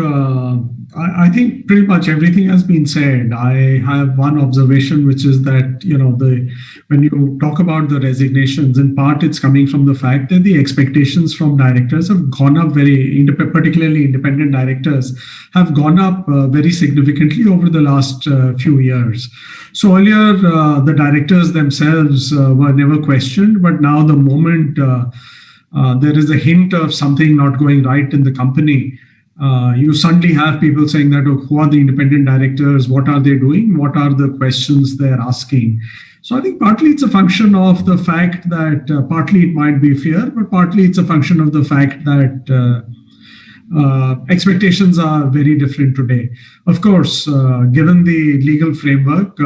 I think pretty much everything has been said. I have one observation, which is that when you talk about the resignations, in part it's coming from the fact that the expectations from directors have gone up particularly independent directors have gone up very significantly over the last few years. So earlier, the directors themselves were never questioned, but now the moment there is a hint of something not going right in the company, you suddenly have people saying that, oh, who are the independent directors? What are they doing? What are the questions they're asking? So I think partly it's a function of the fact that partly it might be fear, but partly it's a function of the fact that expectations are very different today. Of course, given the legal framework,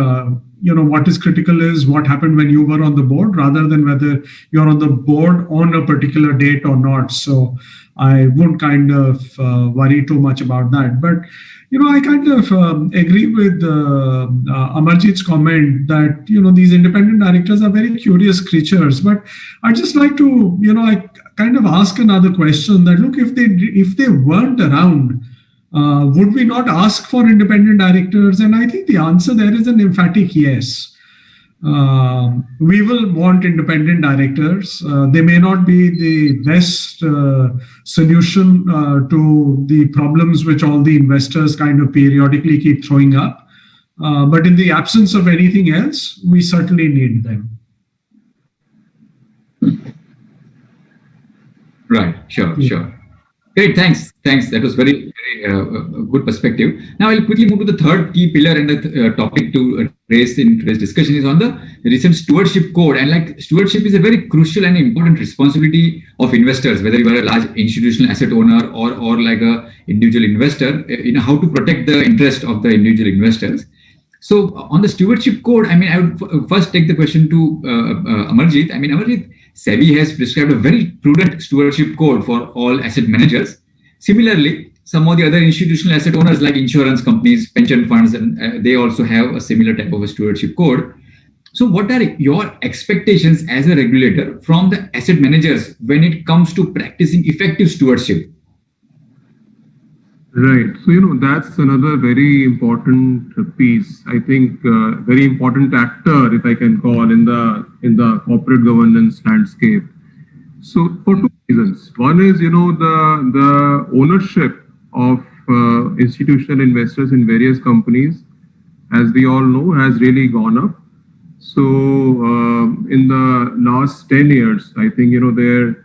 what is critical is what happened when you were on the board rather than whether you're on the board on a particular date or not. So I won't kind of worry too much about that. But, I kind of agree with Amarjit's comment that, these independent directors are very curious creatures. But I'd just like to, I kind of ask another question that, look, if they weren't around, would we not ask for independent directors? And I think the answer there is an emphatic yes. We will want independent directors. They may not be the best solution to the problems which all the investors kind of periodically keep throwing up. But in the absence of anything else, we certainly need them. Right. Sure. Great. Thanks. That was very good perspective. Now I'll quickly move to the third key pillar and the topic to raise in today's discussion is on the recent stewardship code. And stewardship is a very crucial and important responsibility of investors, whether you are a large institutional asset owner or like a individual investor, how to protect the interest of the individual investors. So on the stewardship code, I would first take the question to Amarjit. Amarjit, SEBI has prescribed a very prudent stewardship code for all asset managers. Similarly, some of the other institutional asset owners like insurance companies, pension funds, and they also have a similar type of a stewardship code. So what are your expectations as a regulator from the asset managers when it comes to practicing effective stewardship? Right. So, that's another very important piece. I think very important actor, if I can call, in the corporate governance landscape. So for two reasons. One is, the ownership of institutional investors in various companies, as we all know, has really gone up. So in the last 10 years, I think, their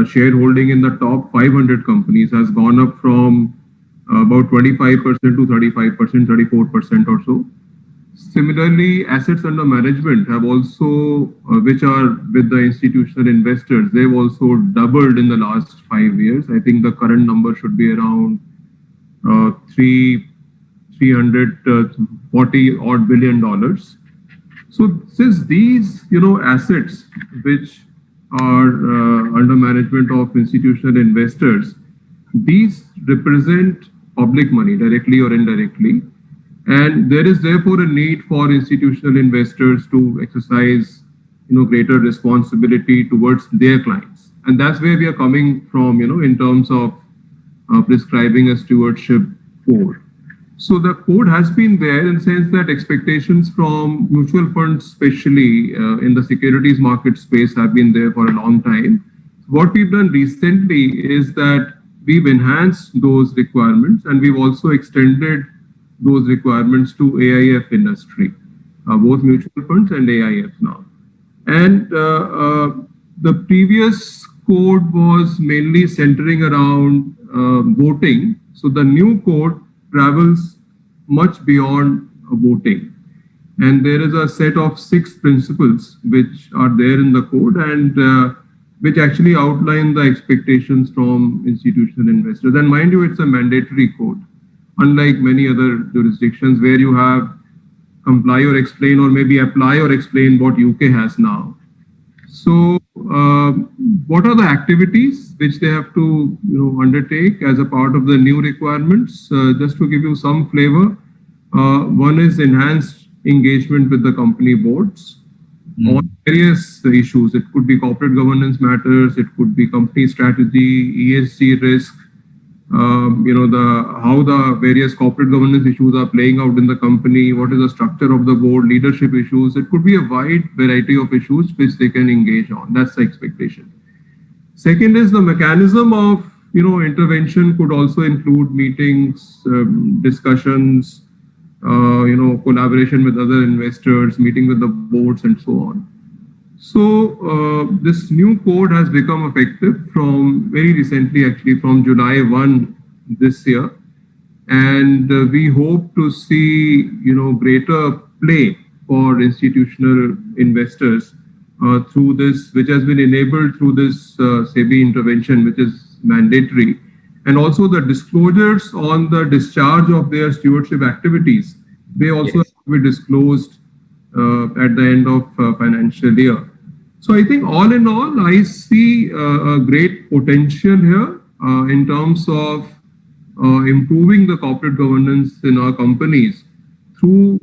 shareholding in the top 500 companies has gone up from about 25% to 35%, 34% or so. Similarly, assets under management have also, which are with the institutional investors, they've also doubled in the last 5 years. I think the current number should be around $340 odd billion. So since these, assets which are under management of institutional investors, these represent public money directly or indirectly. And there is therefore a need for institutional investors to exercise, greater responsibility towards their clients. And that's where we are coming from, in terms of prescribing a stewardship code. So the code has been there in the sense that expectations from mutual funds, especially in the securities market space, have been there for a long time. What we've done recently is that we've enhanced those requirements and we've also extended those requirements to AIF industry, both mutual funds and AIF now. And the previous code was mainly centering around voting. So the new code travels much beyond voting. And there is a set of 6 principles which are there in the code and which actually outline the expectations from institutional investors. And mind you, it's a mandatory code, unlike many other jurisdictions where you have comply or explain or maybe apply or explain what UK has now. So what are the activities which they have to undertake as a part of the new requirements? Just to give you some flavor, one is enhanced engagement with the company boards on various issues. It could be corporate governance matters, it could be company strategy, ESG risk, how the various corporate governance issues are playing out in the company, what is the structure of the board, leadership issues. It could be a wide variety of issues which they can engage on. That's the expectation. Second is the mechanism of intervention could also include meetings, discussions, collaboration with other investors, meeting with the boards, and so on. So this new code has become effective from very recently, actually from July 1 this year, and we hope to see greater play for institutional investors through this, which has been enabled through this SEBI intervention, which is mandatory, and also the disclosures on the discharge of their stewardship activities. They also have to be disclosed at the end of financial year. So I think all in all, I see a great potential here in terms of improving the corporate governance in our companies through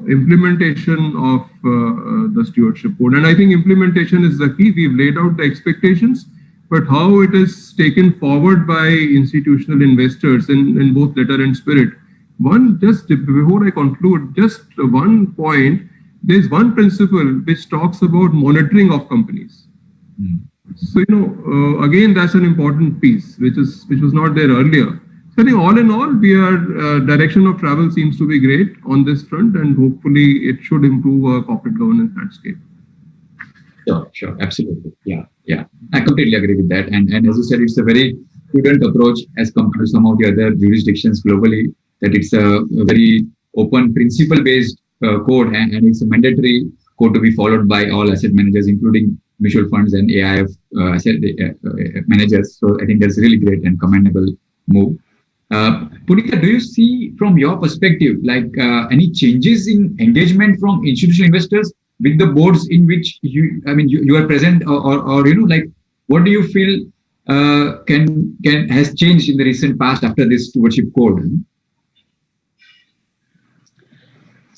implementation of the stewardship code. And I think implementation is the key. We've laid out the expectations, but how it is taken forward by institutional investors in both letter and spirit. One, just before I conclude, just one point, there's one principle which talks about monitoring of companies. So, again, that's an important piece, which was not there earlier. So I think all in all, direction of travel seems to be great on this front, and hopefully it should improve our corporate governance landscape. Sure, absolutely. Yeah. I completely agree with that. And as you said, it's a very prudent approach as compared to some of the other jurisdictions globally, that it's a very open principle-based code, and it's a mandatory code to be followed by all asset managers, including mutual funds and AIF asset managers. So I think that's really great and commendable move. Punita, do you see from your perspective, like any changes in engagement from institutional investors with the boards in which you are present, or what do you feel has changed in the recent past after this stewardship code?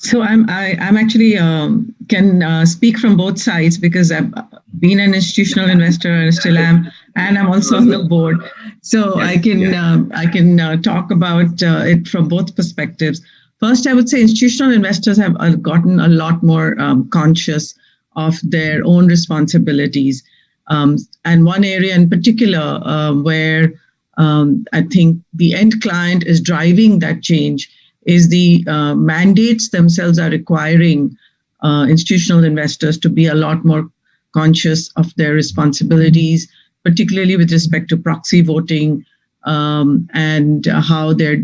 So I'm actually can speak from both sides, because I've been an institutional investor and still am, and I'm also on the board. So I can talk about it from both perspectives. First, I would say institutional investors have gotten a lot more conscious of their own responsibilities. And one area in particular where I think the end client is driving that change is the mandates themselves are requiring institutional investors to be a lot more conscious of their responsibilities, particularly with respect to proxy voting, and how they're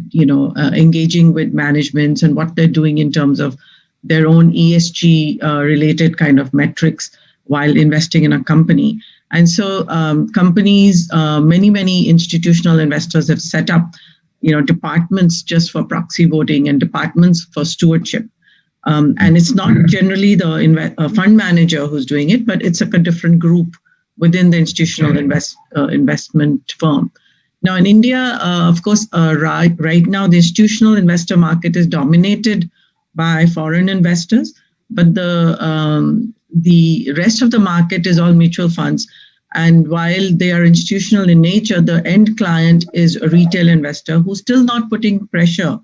engaging with managements and what they're doing in terms of their own ESG related kind of metrics while investing in a company. And so companies, many institutional investors have set up departments just for proxy voting and departments for stewardship. And it's not generally the fund manager who's doing it, but it's a different group within the institutional investment firm. Now in India, of course, right now the institutional investor market is dominated by foreign investors, but the rest of the market is all mutual funds. And while they are institutional in nature, the end client is a retail investor who's still not putting pressure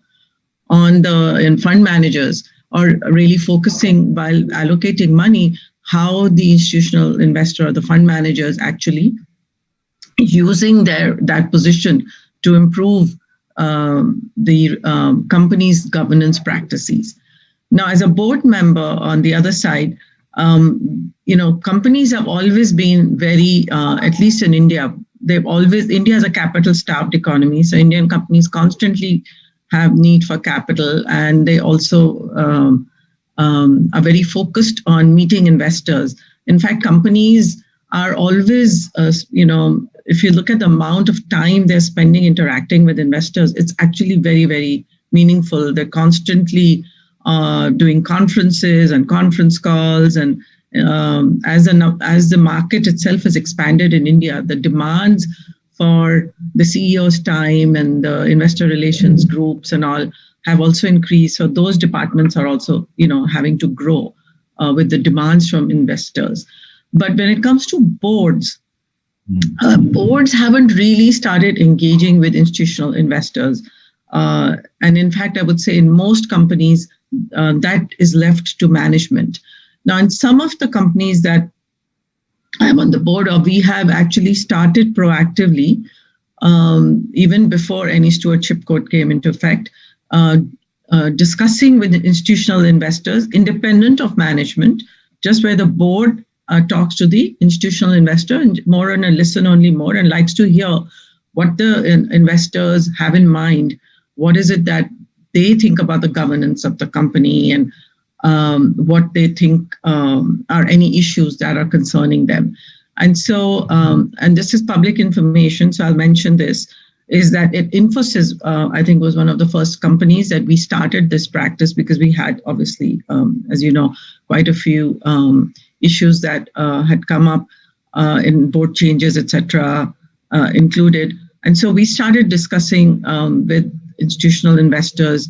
on the fund managers, or really focusing while allocating money, how the institutional investor or the fund manager is actually using that position to improve the company's governance practices. Now, as a board member on the other side, companies have always been very, at least in India, India is a capital-starved economy. So Indian companies constantly have need for capital, and they also are very focused on meeting investors. In fact, companies are always, if you look at the amount of time they're spending interacting with investors, it's actually very, very meaningful. They're constantly doing conferences and conference calls, and as the market itself has expanded in India, the demands for the CEO's time and the investor relations groups and all have also increased. So those departments are also, having to grow with the demands from investors. But when it comes to boards, boards haven't really started engaging with institutional investors. And in fact, I would say in most companies, that is left to management. Now, in some of the companies that I'm on the board of, we have actually started proactively, even before any stewardship code came into effect, discussing with institutional investors, independent of management, just where the board talks to the institutional investor and more on a listen-only mode and likes to hear what the investors have in mind. What is it that they think about the governance of the company, and what they think are any issues that are concerning them. And so, and this is public information, so I'll mention this, is that Infosys, I think, was one of the first companies that we started this practice, because we had, obviously, as you know, quite a few issues that had come up in board changes, etc., included. And so we started discussing with institutional investors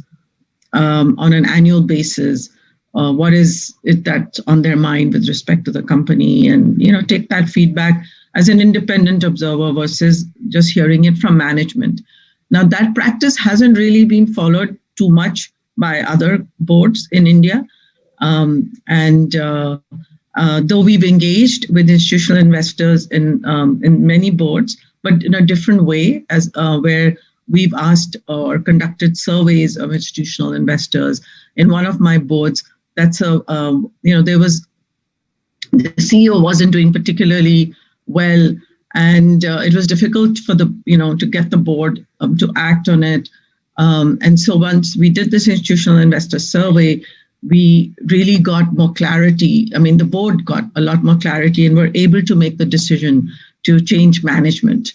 on an annual basis what is it that's on their mind with respect to the company, and take that feedback as an independent observer versus just hearing it from management. Now, that practice hasn't really been followed too much by other boards in India, and though we've engaged with institutional investors in many boards, but in a different way, as where we've asked or conducted surveys of institutional investors. In one of my boards, that's there was, the CEO wasn't doing particularly well, and it was difficult for the, to get the board to act on it. And so once we did this institutional investor survey, we really got more clarity. I mean, the board got a lot more clarity and were able to make the decision to change management.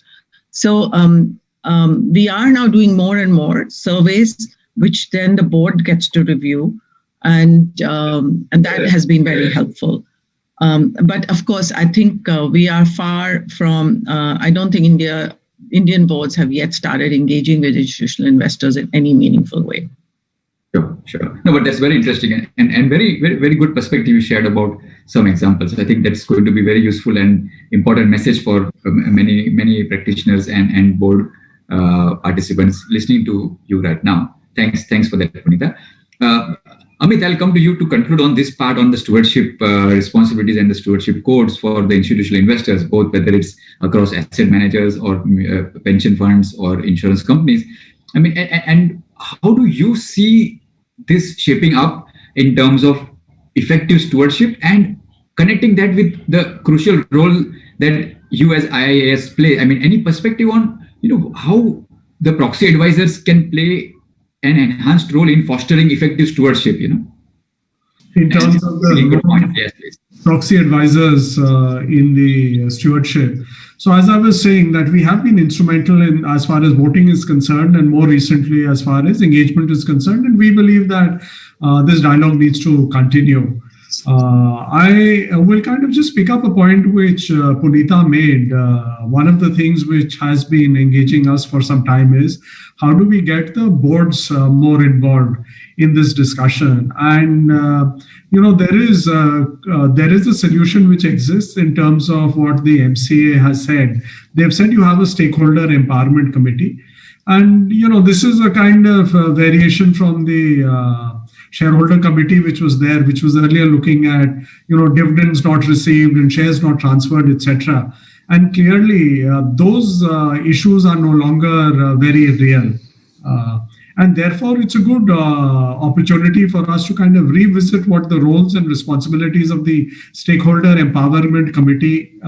So we are now doing more and more surveys, which then the board gets to review, and that has been very helpful. But of course, I think we are far from. I don't think Indian boards have yet started engaging with institutional investors in any meaningful way. Sure. No, but that's very interesting and very, very, very good perspective you shared about some examples. I think that's going to be very useful and important message for many practitioners and board participants listening to you right now. Thanks for that, Punita. Amit, I'll come to you to conclude on this part on the stewardship responsibilities and the stewardship codes for the institutional investors, both whether it's across asset managers or pension funds or insurance companies. I mean, and how do you see this shaping up in terms of effective stewardship and connecting that with the crucial role that you as IAIS play? I mean, any perspective on how the proxy advisors can play an enhanced role in fostering effective stewardship? In terms of the good point. Yes, please. Proxy advisors in the stewardship. So as I was saying, that we have been instrumental in as far as voting is concerned, and more recently as far as engagement is concerned, and we believe that this dialogue needs to continue. I will kind of just pick up a point which Punita made. One of the things which has been engaging us for some time is how do we get the boards more involved in this discussion? And there is a solution which exists in terms of what the MCA has said. They've said you have a stakeholder empowerment committee, and this is a kind of variation from the shareholder committee which was there, which was earlier looking at dividends not received and shares not transferred, etc. And clearly those issues are no longer very real. And therefore, it's a good opportunity for us to kind of revisit what the roles and responsibilities of the Stakeholder Empowerment Committee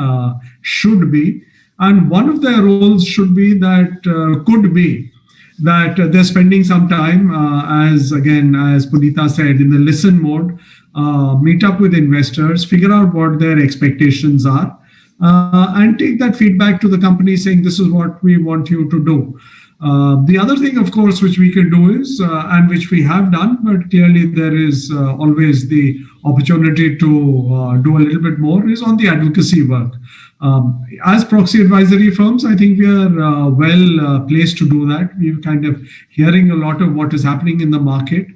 should be. And one of their roles should be that, could be that they're spending some time, as Punita said, in the listen mode, meet up with investors, figure out what their expectations are, and take that feedback to the company saying, this is what we want you to do. The other thing, of course, which we can do is, and which we have done, but clearly there is always the opportunity to do a little bit more, is on the advocacy work. As proxy advisory firms, I think we are well placed to do that. We're kind of hearing a lot of what is happening in the market.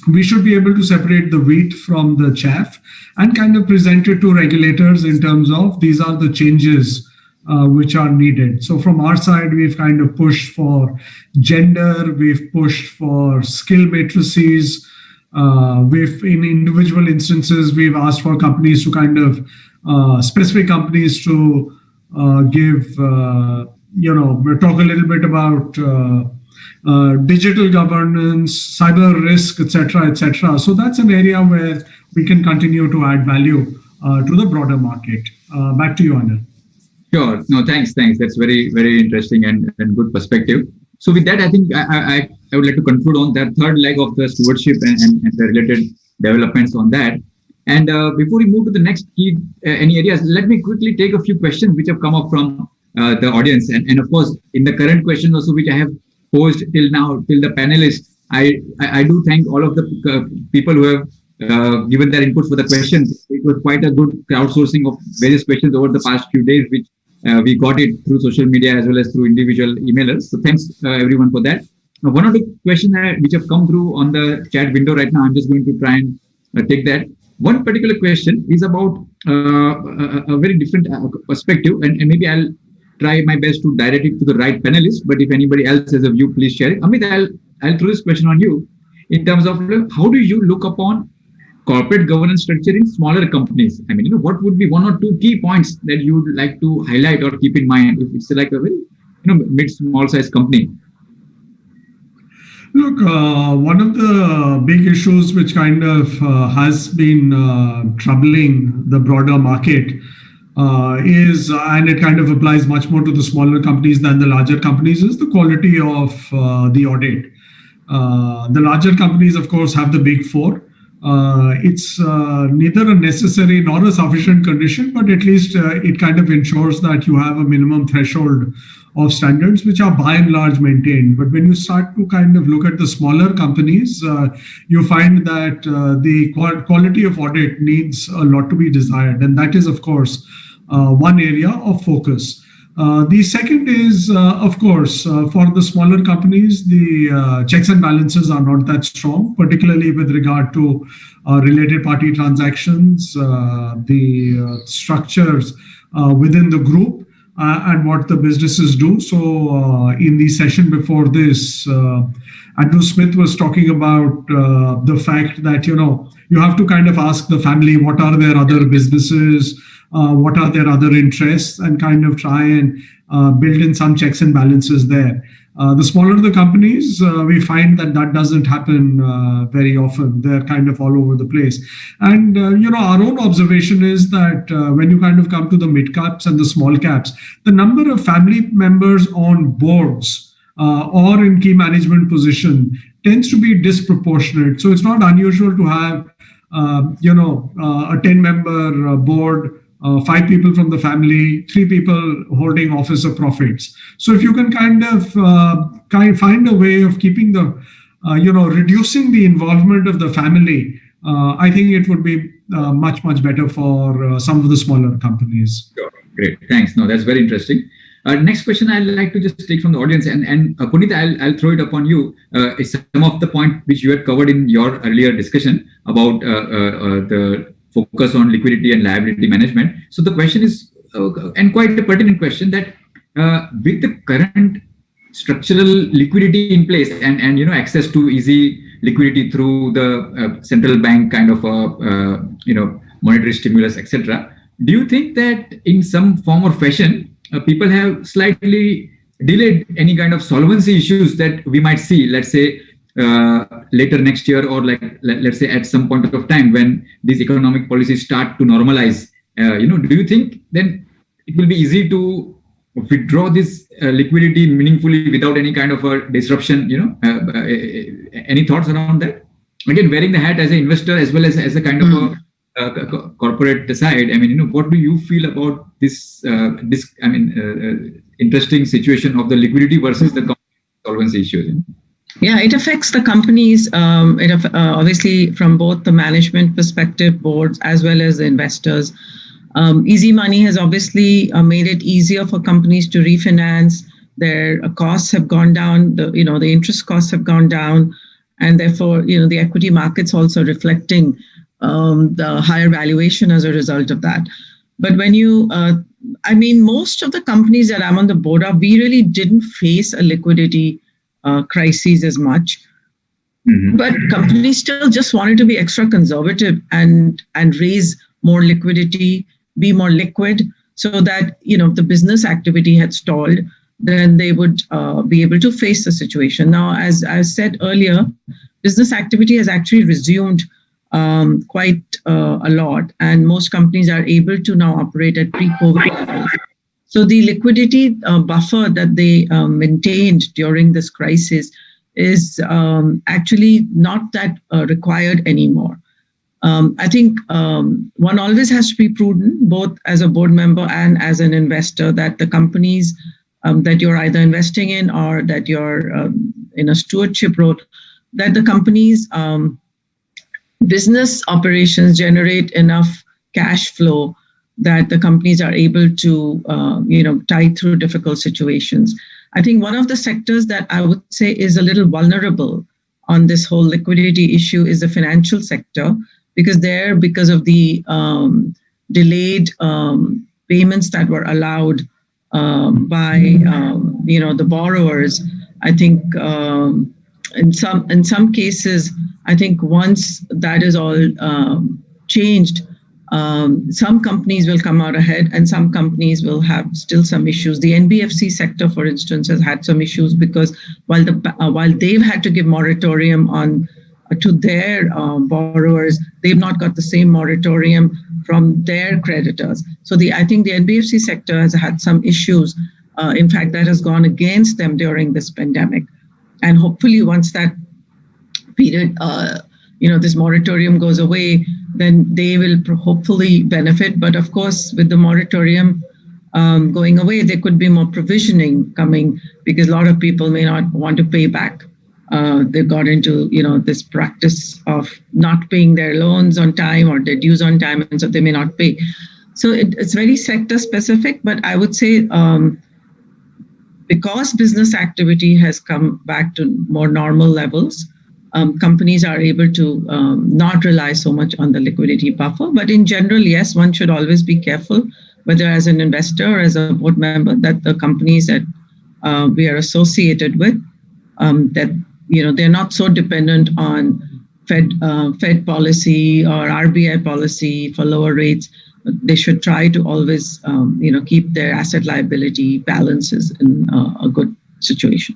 We should be able to separate the wheat from the chaff and kind of present it to regulators in terms of these are the changes which are needed. So from our side, we've kind of pushed for gender, we've pushed for skill matrices. In individual instances, we've asked for companies to kind of specific companies to give, talk a little bit about digital governance, cyber risk, etc., etc. So that's an area where we can continue to add value to the broader market. Back to you, Anil. Sure. No, thanks. That's very, very interesting and good perspective. So with that, I think I would like to conclude on that third leg of the stewardship and the related developments on that. And before we move to the next key, any areas, let me quickly take a few questions which have come up from the audience. And of course, in the current questions also, which I have posed till now, till the panelists, I do thank all of the people who have given their input for the questions. It was quite a good crowdsourcing of various questions over the past few days, which we got it through social media as well as through individual emailers. So thanks everyone for that. Now, one of the questions which have come through on the chat window right now, I'm just going to try and take that. One particular question is about a very different perspective, and maybe I'll try my best to direct it to the right panelist. But if anybody else has a view, please share it. Amit, I'll throw this question on you in terms of how do you look upon corporate governance structure in smaller companies? I mean, what would be one or two key points that you would like to highlight or keep in mind if it's like a very, mid-small size company? Look, one of the big issues which kind of has been troubling the broader market is, and it kind of applies much more to the smaller companies than the larger companies, is the quality of the audit. The larger companies, of course, have the big four. It's neither a necessary nor a sufficient condition, but at least it kind of ensures that you have a minimum threshold of standards which are by and large maintained. But when you start to kind of look at the smaller companies, you find that the quality of audit needs a lot to be desired. And that is, of course, one area of focus. The second is, of course, for the smaller companies, the checks and balances are not that strong, particularly with regard to related party transactions, the structures within the group, and what the businesses do. So in the session before this, Andrew Smith was talking about the fact that, you have to kind of ask the family, what are their other businesses? What are their other interests, and kind of try and build in some checks and balances there. The smaller the companies, we find that doesn't happen very often. They're kind of all over the place. And, our own observation is that when you kind of come to the mid caps and the small caps, the number of family members on boards or in key management position tends to be disproportionate. So it's not unusual to have, a 10-member board, 5 people from the family, 3 people holding office of profits. So if you can kind of find a way of keeping the, reducing the involvement of the family, I think it would be much, much better for some of the smaller companies. Sure. Great. Thanks. No, that's very interesting. Next question I'd like to just take from the audience, and Puneet, I'll throw it upon you. It's some of the point which you had covered in your earlier discussion about the focus on liquidity and liability management. So the question is, and quite a pertinent question, that with the current structural liquidity in place and access to easy liquidity through the central bank kind of monetary stimulus, etc., do you think that in some form or fashion people have slightly delayed any kind of solvency issues that we might see, let's say later next year, or let's say at some point of time when these economic policies start to normalize? Do you think then it will be easy to withdraw this liquidity meaningfully without any kind of a disruption? Any thoughts around that? Again, wearing the hat as an investor as well as a kind of a corporate side. I mean, what do you feel about this? Interesting situation of the liquidity versus the solvency issues. Yeah, it affects the companies. Obviously, from both the management perspective, boards, as well as the investors. Easy money has obviously made it easier for companies to refinance. Their costs have gone down. The interest costs have gone down, and therefore, the equity markets also reflecting the higher valuation as a result of that. But when you I mean, most of the companies that I'm on the board of, we really didn't face a liquidity crisis as much. Mm-hmm. But companies still just wanted to be extra conservative and raise more liquidity, be more liquid, so that, you know, if the business activity had stalled, then they would be able to face the situation. Now, as I said earlier, business activity has actually resumed quite a lot, and most companies are able to now operate at pre-COVID levels. So the liquidity buffer that they maintained during this crisis is actually not that required anymore. I think one always has to be prudent, both as a board member and as an investor, that the companies that you're either investing in or that you're in a stewardship role, that the companies' business operations generate enough cash flow that the companies are able to, tide through difficult situations. I think one of the sectors that I would say is a little vulnerable on this whole liquidity issue is the financial sector, because because of the delayed payments that were allowed by the borrowers, I think in some cases, I think once that is all changed, some companies will come out ahead and some companies will have still some issues. The NBFC sector, for instance, has had some issues because while they've had to give moratorium to their borrowers, they've not got the same moratorium from their creditors. So I think the NBFC sector has had some issues. In fact, that has gone against them during this pandemic. And hopefully once that period, this moratorium goes away, then they will hopefully benefit. But of course, with the moratorium going away, there could be more provisioning coming because a lot of people may not want to pay back. They've got into this practice of not paying their loans on time or their dues on time, and so they may not pay. So it's very sector specific, but I would say because business activity has come back to more normal levels, companies are able to not rely so much on the liquidity buffer. But in general, yes, one should always be careful, whether as an investor or as a board member, that the companies that we are associated with, that they're not so dependent on Fed policy or RBI policy for lower rates. They should try to always keep their asset liability balances in a good situation.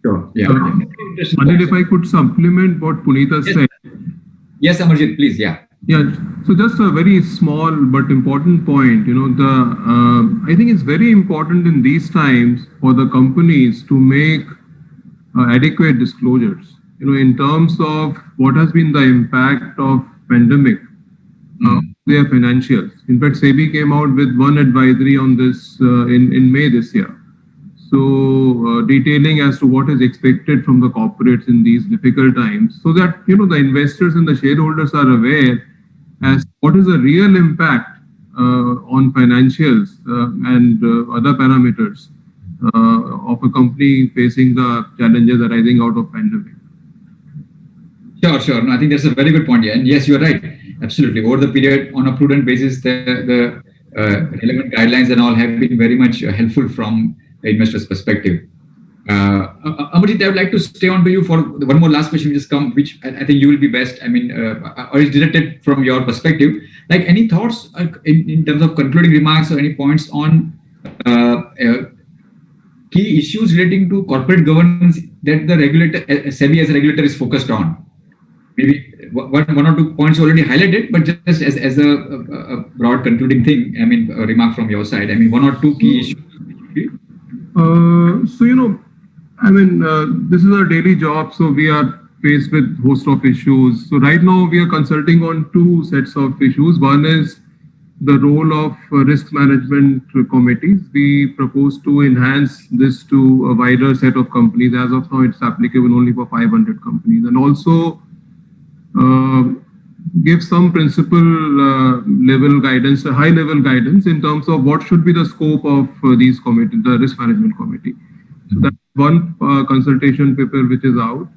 Sure. Yeah. Anil, if I could supplement what Punita said. Yes, Amarjit, please. Yeah. Yeah. So just a very small but important point. I think it's very important in these times for the companies to make adequate disclosures. In terms of what has been the impact of pandemic on their financials. In fact, SEBI came out with one advisory on this in May this year. So detailing as to what is expected from the corporates in these difficult times, so that the investors and the shareholders are aware as what is the real impact on financials and other parameters of a company facing the challenges arising out of pandemic. Sure. No, I think that's a very good point. Yeah, and yes, you're right. Absolutely. Over the period, on a prudent basis, the relevant guidelines and all have been very much helpful from the investor's perspective. Amarjit, I would like to stay on to you for one more last question, which I think you will be best. I mean, or is directed from your perspective. Like, any thoughts in terms of concluding remarks or any points on key issues relating to corporate governance that the regulator, SEBI as a regulator, is focused on? Maybe one or 2 points already highlighted, but just as a broad concluding thing, I mean, a remark from your side. I mean, 1 or 2 key issues. This is our daily job, so we are faced with host of issues. So right now we are consulting on 2 sets of issues. One is the role of risk management committees. We propose to enhance this to a wider set of companies. As of now, it's applicable only for 500 companies, and also give some principal level guidance, a high level guidance in terms of what should be the scope of these committees, the risk management committee. So that's one consultation paper which is out.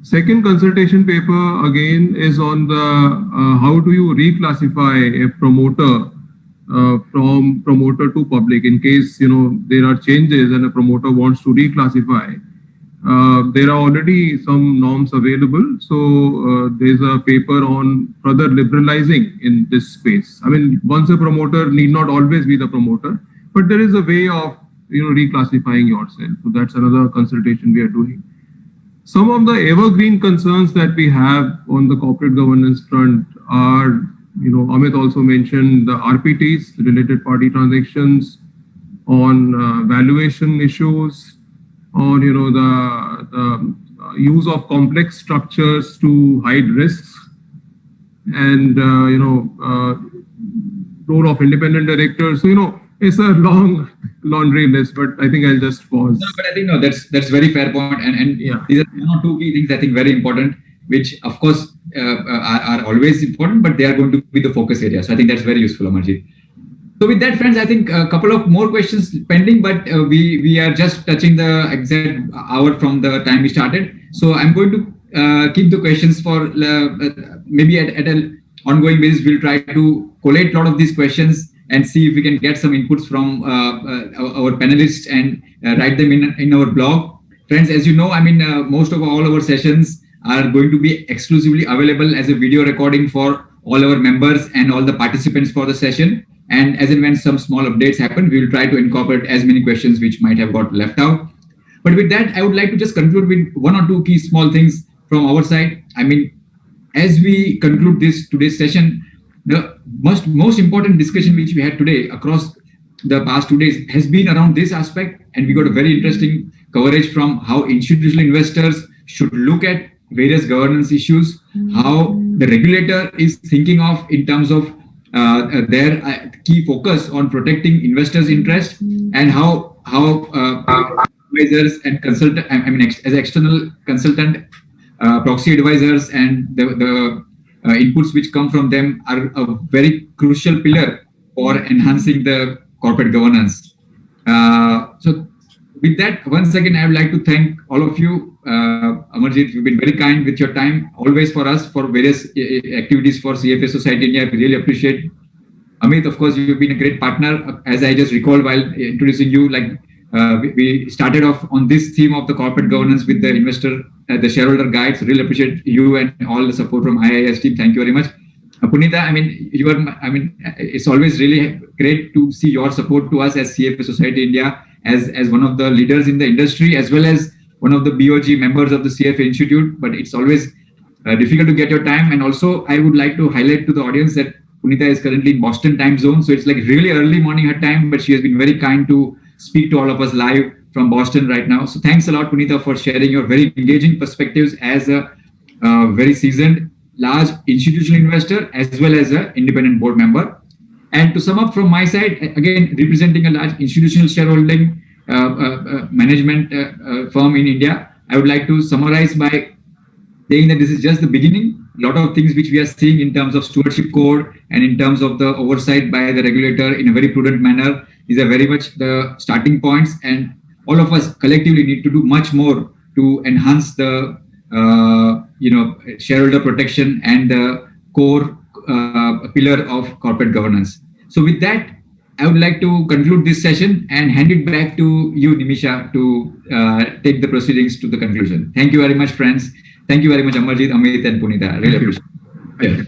Second consultation paper again is on the how do you reclassify a promoter from promoter to public in case there are changes and a promoter wants to reclassify. There are already some norms available. So there's a paper on further liberalizing in this space. I mean, once a promoter need not always be the promoter, but there is a way of reclassifying yourself. So that's another consultation we are doing. Some of the evergreen concerns that we have on the corporate governance front are, Amit also mentioned the RPTs, related party transactions, on valuation issues, on the use of complex structures to hide risks, and role of independent directors. So it's a long laundry list, but I think I'll just pause. No, but I think that's very fair point, and yeah, these are one or two key things I think very important, which of course are always important, but they are going to be the focus area. So I think that's very useful, Amarjit. So with that, friends, I think a couple of more questions pending, but we are just touching the exact hour from the time we started. So I'm going to keep the questions for maybe at an ongoing basis. We'll try to collate a lot of these questions and see if we can get some inputs from our panelists and write them in our blog. Friends, as you know, I mean, most of all our sessions are going to be exclusively available as a video recording for all our members and all the participants for the session. And as and when some small updates happen, we will try to incorporate as many questions which might have got left out. But with that, I would like to just conclude with one or two key small things from our side. I mean, as we conclude today's session, the most important discussion which we had today across the past 2 days has been around this aspect, and we got a very interesting coverage from how institutional investors should look at various governance issues, how the regulator is thinking of in terms of their key focus on protecting investors' interest, and how advisors and consultant, as external consultant, proxy advisors and the inputs which come from them are a very crucial pillar for enhancing the corporate governance. So with that, once again, I would like to thank all of you. Amarjit, you've been very kind with your time, always for us, for various activities for CFA Society India. We really appreciate. Amit, of course, you've been a great partner. As I just recalled while introducing you, we started off on this theme of the corporate governance with the shareholder guide. So really appreciate you and all the support from IAIP team. Thank you very much. Punita, it's always really great to see your support to us as CFA Society India, as one of the leaders in the industry, as well as one of the BOG members of the CFA Institute. But it's always difficult to get your time. And also, I would like to highlight to the audience that Punita is currently in Boston time zone. So it's like really early morning her time, but she has been very kind to speak to all of us live from Boston right now. So thanks a lot, Punita, for sharing your very engaging perspectives as a very seasoned, large institutional investor, as well as an independent board member. And to sum up from my side, again, representing a large institutional shareholding management firm in India, I would like to summarize by saying that this is just the beginning. A lot of things which we are seeing in terms of stewardship code and in terms of the oversight by the regulator in a very prudent manner, these are very much the starting points, and all of us collectively need to do much more to enhance the shareholder protection and the core pillar of corporate governance. So with that, I would like to conclude this session and hand it back to you, Nimisha, to take the proceedings to the conclusion. Thank you very much, friends. Thank you very much, Amarjit, Amit, and Punita. I really appreciate it. Thank you.